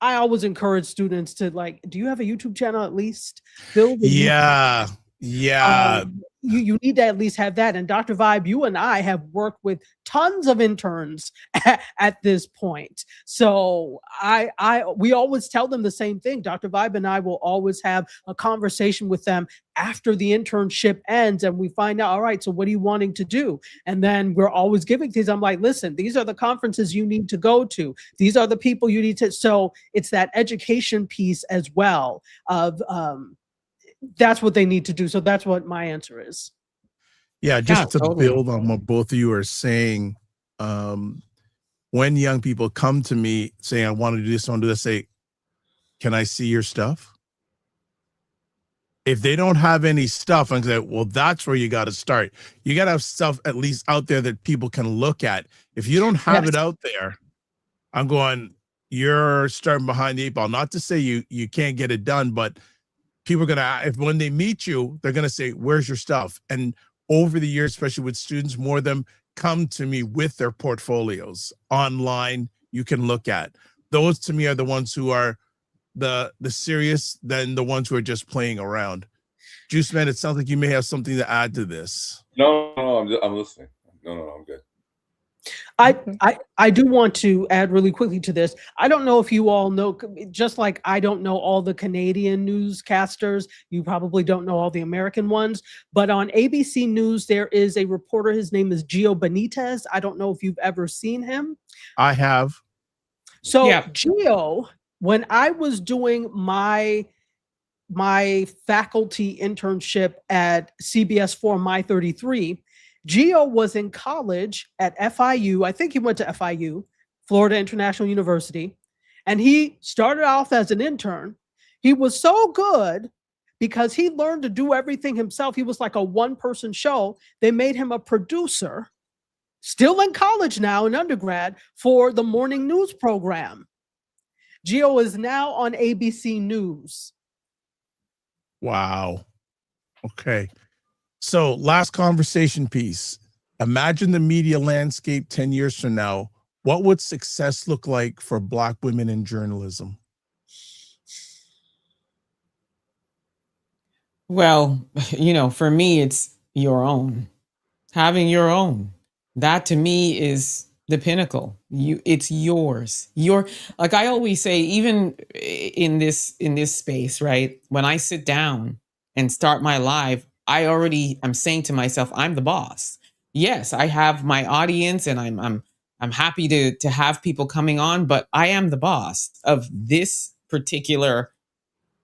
I always encourage students to, like, do you have a YouTube channel at least? Build a YouTube. Yeah. You need to at least have that. And Dr. Vibe, you and I have worked with tons of interns at this point. So we always tell them the same thing. Dr. Vibe and I will always have a conversation with them after the internship ends, and we find out, all right, so what are you wanting to do? And then we're always giving things. I'm like, listen, these are the conferences you need to go to. These are the people you need to. So it's that education piece as well of that's what they need to do. So that's what my answer is. Yeah, just to totally. build on what both of you are saying, when young people come to me saying, I want to do this, I want to do this, say, can I see your stuff? If they don't have any stuff, I'm saying, well, that's where you got to start. You got to have stuff at least out there that people can look at. If you don't have it out there, I'm going, you're starting behind the 8 ball. Not to say you can't get it done, but people are going to, if when they meet you, they're going to say, where's your stuff? And over the years, especially with students, more of them come to me with their portfolios online you can look at. Those to me are the ones who are the serious than the ones who are just playing around. Juice Man, it sounds like you may have something to add to this. No, I'm listening. No, I'm good. I do want to add really quickly to this. I don't know if you all know, just like I don't know all the Canadian newscasters, you probably don't know all the American ones, but on ABC News, there is a reporter, his name is Gio Benitez. I don't know if you've ever seen him. I have. So Gio, when I was doing my faculty internship at CBS 4 My 33, Gio was in college at FIU. I think he went to FIU, Florida International University, and he started off as an intern. He was so good because he learned to do everything himself. He was like a one-person show. They made him a producer, still in college now, in undergrad, for the morning news program. Gio is now on ABC News. Wow. Okay. So last conversation piece. Imagine the media landscape 10 years from now. What would success look like for Black women in journalism? Well, for me, it's your own. Having your own. That to me is the pinnacle. It's yours. Like I always say, even in this space, right? When I sit down and start my live, I'm saying to myself, I'm the boss. Yes, I have my audience and I'm happy to have people coming on, but I am the boss of this particular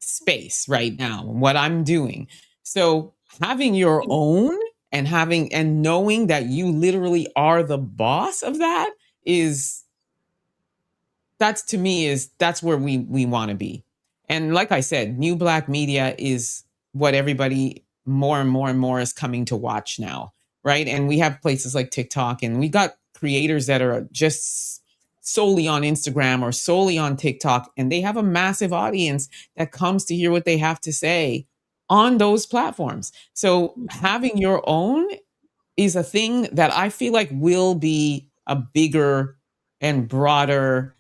space right now, what I'm doing. So having your own and knowing that you literally are the boss of that's where we want to be. And like I said, New Black Media is what everybody more and more and more is coming to watch now, right? And we have places like TikTok, and we got creators that are just solely on Instagram or solely on TikTok, and they have a massive audience that comes to hear what they have to say on those platforms. So having your own is a thing that I feel like will be a bigger and broader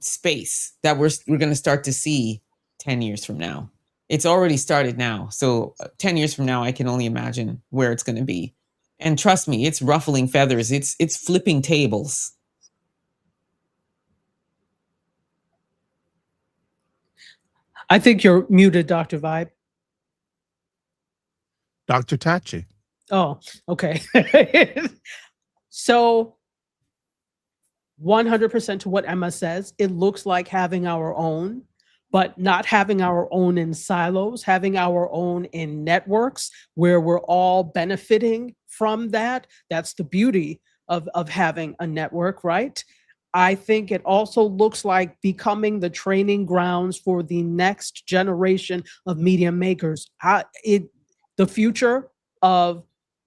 space that we're going to start to see 10 years from now. It's already started now. So 10 years from now, I can only imagine where it's going to be. And trust me, it's ruffling feathers. It's flipping tables. I think you're muted, Dr. Vibe. Dr. Tachi. Oh, okay. So 100% to what Emma says, it looks like having our own, but not having our own in silos, having our own in networks where we're all benefiting from that. That's the beauty of having a network, right? I think it also looks like becoming the training grounds for the next generation of media makers. The future of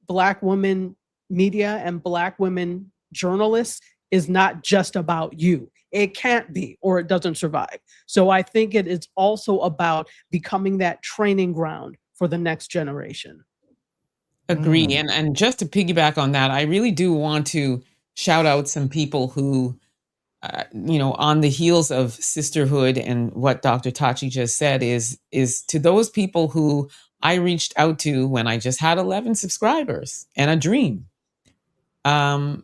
Black women media and Black women journalists is not just about you. It can't be, or it doesn't survive. So I think it is also about becoming that training ground for the next generation. Agree. Mm. And just to piggyback on that, I really do want to shout out some people who, on the heels of sisterhood and what Dr. Tachi just said is to those people who I reached out to when I just had 11 subscribers and a dream. And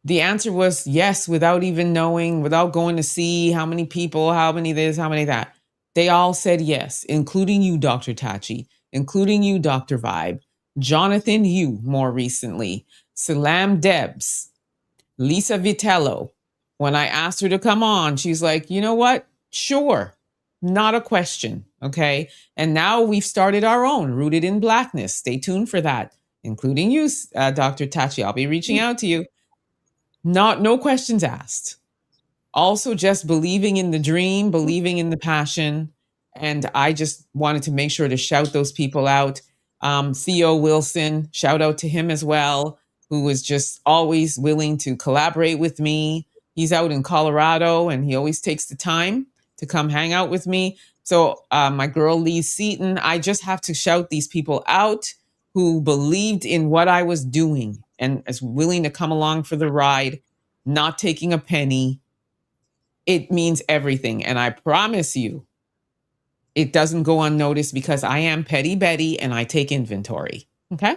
the answer was yes, without even knowing, without going to see how many people, how many this, how many that. They all said yes, including you, Dr. Tachi, including you, Dr. Vibe, Jonathan Yu, more recently, Salam Debs, Lisa Vitello. When I asked her to come on, she's like, you know what? Sure. Not a question. Okay. And now we've started our own, Rooted in Blackness. Stay tuned for that, including you, Dr. Tachi. I'll be reaching out to you. No questions asked. Also just believing in the dream, believing in the passion. And I just wanted to make sure to shout those people out. Theo Wilson, shout out to him as well, who was just always willing to collaborate with me. He's out in Colorado and he always takes the time to come hang out with me. So my girl Lee Seaton, I just have to shout these people out who believed in what I was doing and is willing to come along for the ride, not taking a penny. It means everything. And I promise you, it doesn't go unnoticed because I am Petty Betty and I take inventory. Okay?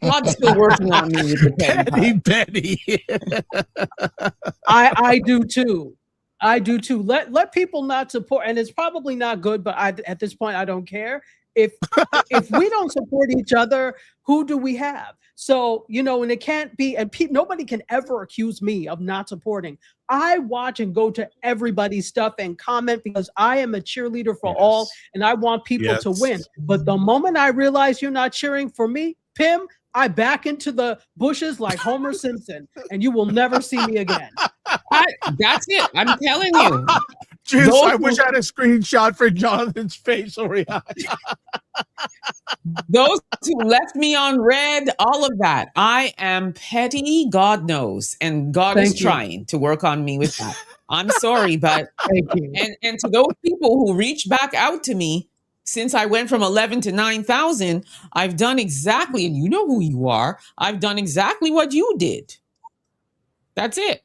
God's still working on me with the petty Betty. I do too. I do too. Let people not support, and it's probably not good, but at this point I don't care. If we don't support each other, who do we have? So, and it can't be, and nobody can ever accuse me of not supporting. I watch and go to everybody's stuff and comment because I am a cheerleader for all, and I want people to win. But the moment I realize you're not cheering for me, Pim, I back into the bushes like Homer Simpson, and you will never see me again. That's it. I'm telling you. Juice, I wish I had a screenshot for Jonathan's facial reaction. Those who left me on red, all of that. I am petty, God knows, and God is trying to work on me with that. I'm sorry, but thank you. And to those people who reach back out to me, since I went from 11 to 9,000, I've done exactly, and you know who you are, I've done exactly what you did. That's it.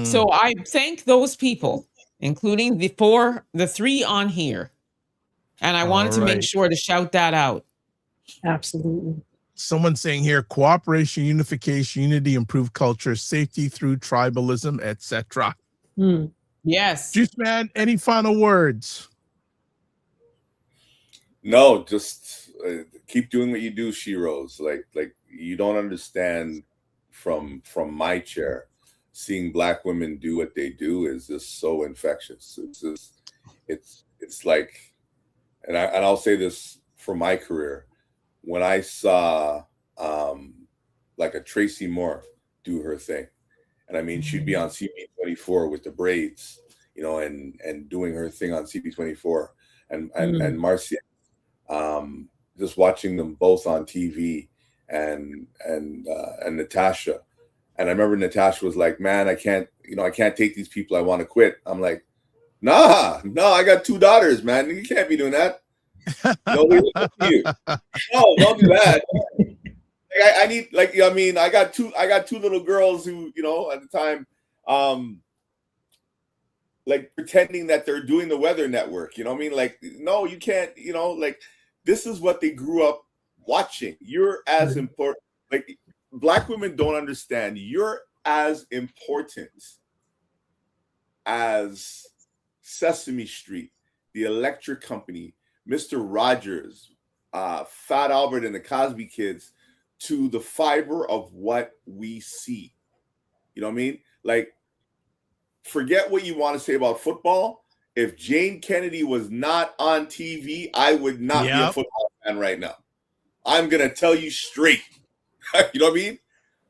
So I thank those people, including the three on here. And I wanted to make sure to shout that out. Absolutely. Someone saying here, cooperation, unification, unity, improved culture, safety through tribalism, etc. Yes. Juice Man, any final words? No, just keep doing what you do, She-Rose. Like you don't understand from my chair. Seeing Black women do what they do is just so infectious. It's like, and I'll say this for my career, when I saw like a Tracy Moore do her thing, and I mean she'd be on CP24 with the braids, and doing her thing on CP24, and Marcia, just watching them both on TV, and Natasha. And I remember Natasha was like, man, I can't take these people. I want to quit. I'm like, no, I got 2 daughters, man. You can't be doing that. No, you. No, don't do that. I need, I got two little girls who, at the time, like pretending that they're doing the Weather Network. You know what I mean? Like, no, you can't, like this is what they grew up watching. You're as important. Like, Black women don't understand. You're as important as Sesame Street, the Electric Company, Mr. Rogers, Fat Albert and the Cosby Kids, to the fiber of what we see. You know what I mean? Like, forget what you want to say about football. If Jane Kennedy was not on TV, I would not be a football fan right now. I'm going to tell you straight. You know what I mean?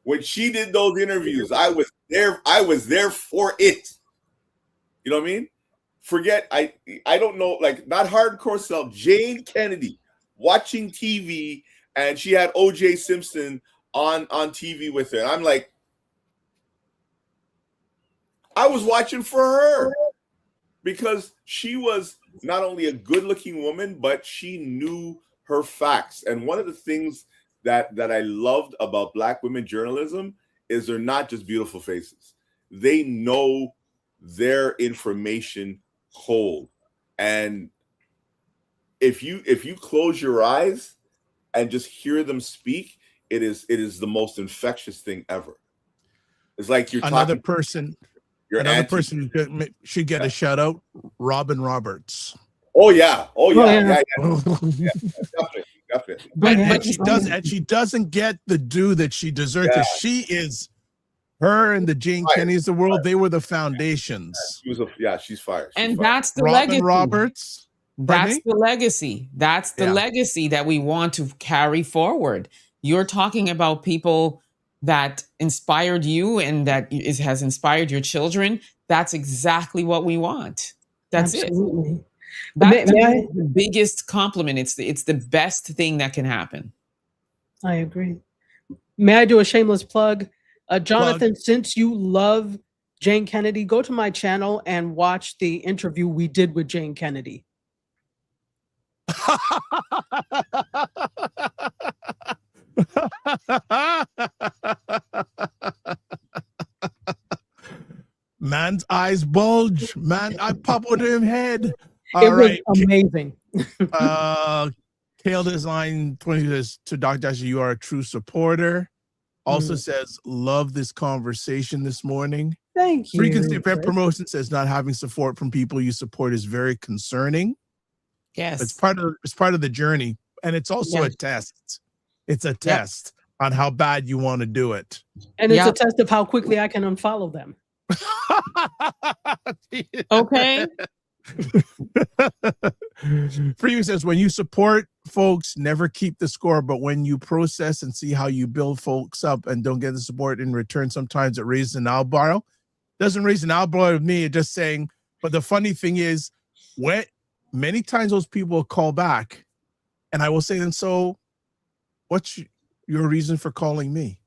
When she did those interviews, I was there for it. You know what I mean? Forget, I don't know, like, not hardcore self, Jane Kennedy watching TV, and she had OJ Simpson on TV with her. And I'm like, I was watching for her because she was not only a good-looking woman, but she knew her facts. And one of the things that I loved about Black women journalism is they're not just beautiful faces. They know their information cold. And if you close your eyes and just hear them speak, it is the most infectious thing ever. It's like you're Another talking person. your Another auntie. person who should get a shout out. Robin Roberts. Oh yeah, yeah. definitely. But, Yeah. but She doesn't get the due that she deserves. Yeah. She is her and the Jane Fire. Kennys of the world. They were the foundations. She's fired. She's and fired. that's the Robin legacy. Roberts. That's me? the legacy. That's the Yeah. legacy that we want to carry forward. You're talking about people that inspired you and that has inspired your children. That's exactly what we want. That's Absolutely. it. That's May I- the biggest compliment. It's the best thing that can happen. I agree. May I do a shameless plug? Jonathan, since you love Jane Kennedy, go to my channel and watch the interview we did with Jane Kennedy. Man's eyes bulge. Man, I pop out of him head. It All was right. amazing. Kale Design 20 says to Dr. Dasher, you are a true supporter. Also says, love this conversation this morning. Thank you. Frequency Event Promotion says not having support from people you support is very concerning. Yes. It's part of the journey. And it's also a test. It's a test on how bad you want to do it. And it's a Yep. test of how quickly I can unfollow them. Okay. Freeman says, when you support folks, never keep the score, but when you process and see how you build folks up and don't get the support in return, sometimes it raises an eyebrow. Doesn't raise an eyebrow with me, it's just saying, but the funny thing is, when many times those people will call back and I will say then, so what's your reason for calling me?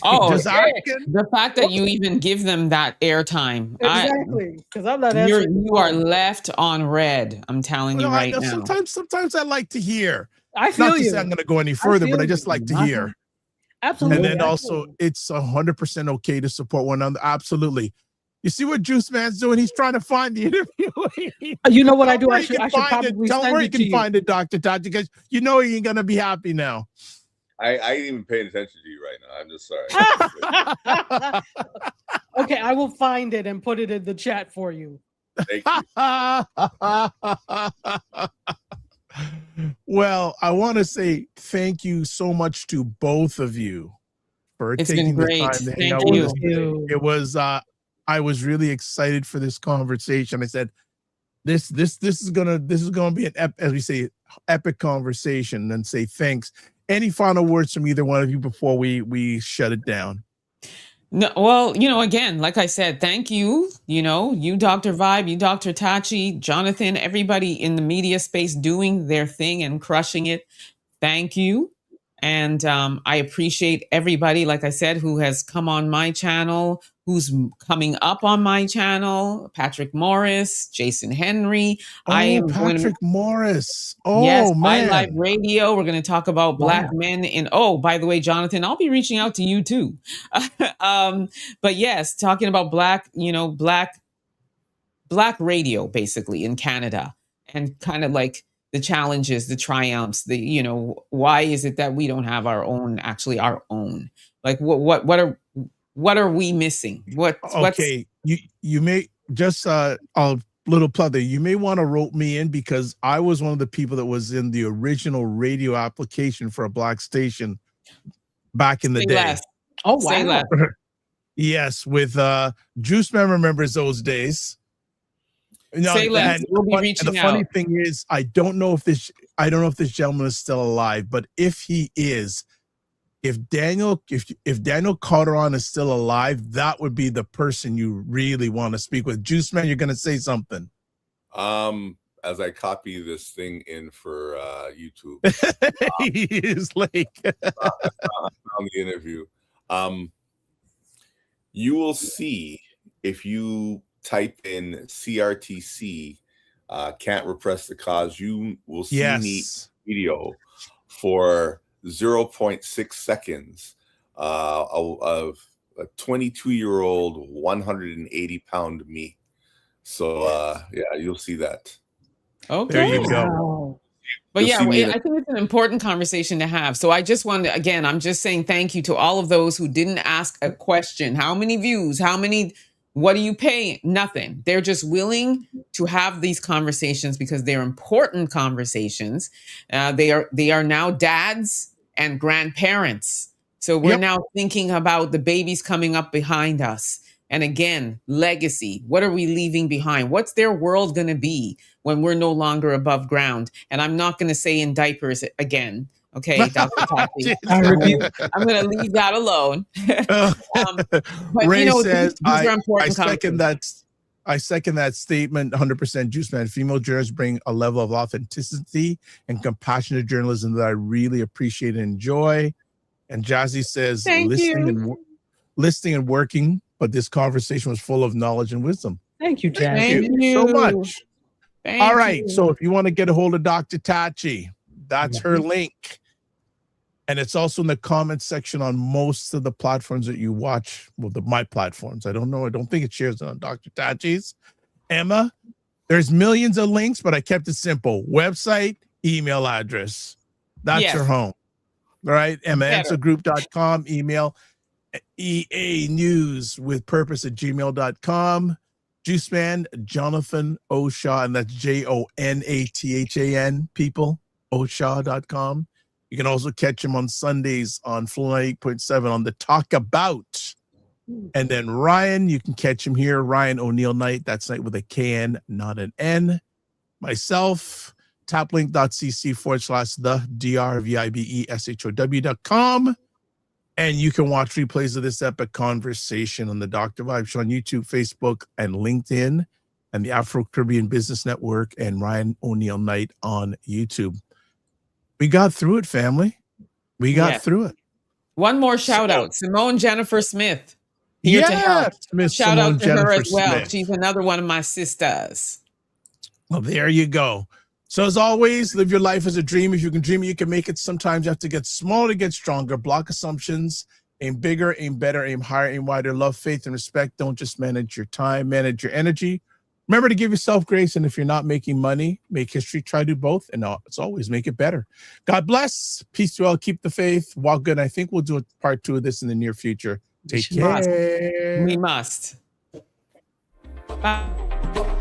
Oh, Just asking. the fact that you even give them that airtime. Exactly. Because I'm not You answering. are left on red. I'm telling you No, right now. Sometimes I like to hear. I feel Not to you. say I'm going to go any further, but feel I just you. like to hear. Absolutely. And then I also, feel you. it's 100% okay to support one another. Absolutely. You see what Juice Man's doing? He's trying to find the interview. You know what I do? Tell I him should where you can find it. probably Tell him send where you it to can you. find it, Dr. Tati, because you know he ain't going to be happy now. I ain't even paying attention to you right now. I'm just sorry. Okay, I will find it and put it in the chat for you. Thank you. Well, I want to say thank you so much to both of you for It's taking been the great. time to hang Thank out with you. us today. It was I was really excited for this conversation. I said this is gonna be an as we say epic conversation, and say thanks. Any final words from either one of you before we shut it down? No, well, again, like I said, thank you. You Dr. Vibe, you Dr. Tachi, Jonathan, everybody in the media space doing their thing and crushing it. Thank you. And I appreciate everybody, like I said, who has come on my channel, who's coming up on my channel, Patrick Morris, Jason Henry. Patrick Morris. Oh, yes, man. iLive Radio. We're going to talk about Black men in, by the way, Jonathan, I'll be reaching out to you too. But yes, talking about Black radio, basically, in Canada, and kind of like the challenges, the triumphs, why is it that we don't have our own? Like what are we missing? Okay, you may just a little plug there. You may want to rope me in because I was one of the people that was in the original radio application for a Black station back in the day. Less. Oh, Say wow. less. Yes, with Juice Man remembers those days. Say less. We'll be reaching the out. funny thing is, I don't know if this gentleman is still alive, but if he is, if Daniel Carteron is still alive, that would be the person you really want to speak with. Juice Man, you're going to say something. As I copy this thing in for YouTube, He is like on the interview. you will see if you type in CRTC, can't repress the cause, you will see me Yes. video for 0.6 seconds of a 22-year-old 180-pound me. So yeah, you'll see that. Okay. There you go. Wow. But You'll yeah, see me in I think it's an important conversation to have. So I just wanted, again, I'm just saying thank you to all of those who didn't ask a question. How many views? What do you pay? Nothing. They're just willing to have these conversations because they're important conversations. They are now dads and grandparents. So we're Yep. now thinking about the babies coming up behind us. And again, legacy. What are we leaving behind? What's their world going to be when we're no longer above ground? And I'm not going to say in diapers again. Okay, Dr. Tati. I rebuke. I'm going to leave that alone. But Ray you know, says, these are I important second conversations. that. I second that statement 100%. Juice Man, female journalists bring a level of authenticity and compassionate journalism that I really appreciate and enjoy. And Jazzy says, Thank listening and working, but this conversation was full of knowledge and wisdom. Thank you, Jazzy. Thank Thank you so you. much. Thank All right. you. So if you want to get a hold of Dr. Tachi, that's her link. And it's also in the comment section on most of the platforms that you watch. Well, my platforms. I don't know. I don't think it shares it on Dr. Tachi's. Emma, there's millions of links, but I kept it simple. Website, email address. That's Yes. your home. All right. Better. EmmaAnswerGroup.com, email eanewswithpurpose@gmail.com. Juiceman, Jonathan Oshaw, and that's JONATHAN, people, Oshaw.com. You can also catch him on Sundays on Flow 8.7 on the Talk About. And then Ryan, you can catch him here, Ryan O'Neill Knight. That's Knight with a KN, not an N. Myself, taplink.cc/the DRVIBESHOW.com. And you can watch replays of this epic conversation on the Dr. Vibe Show on YouTube, Facebook, and LinkedIn, and the Afro Caribbean Business Network, and Ryan O'Neill Knight on YouTube. We got through it, family. We got Yes. through it. One more shout out, Simone Jennifer Smith. Here to help. Miss Shout Simone out to her Jennifer as well. Smith. She's another one of my sisters. Well, there you go. So as always, live your life as a dream. If you can dream it, you can make it. Sometimes you have to get smaller to get stronger. Block assumptions. Aim bigger, aim better, aim higher, aim wider. Love, faith, and respect. Don't just manage your time, manage your energy. Remember to give yourself grace. And if you're not making money, make history. Try to do both. And it's always make it better. God bless. Peace to all. Keep the faith. Walk good. I think we'll do a part 2 of this in the near future. Take care. We must. Bye.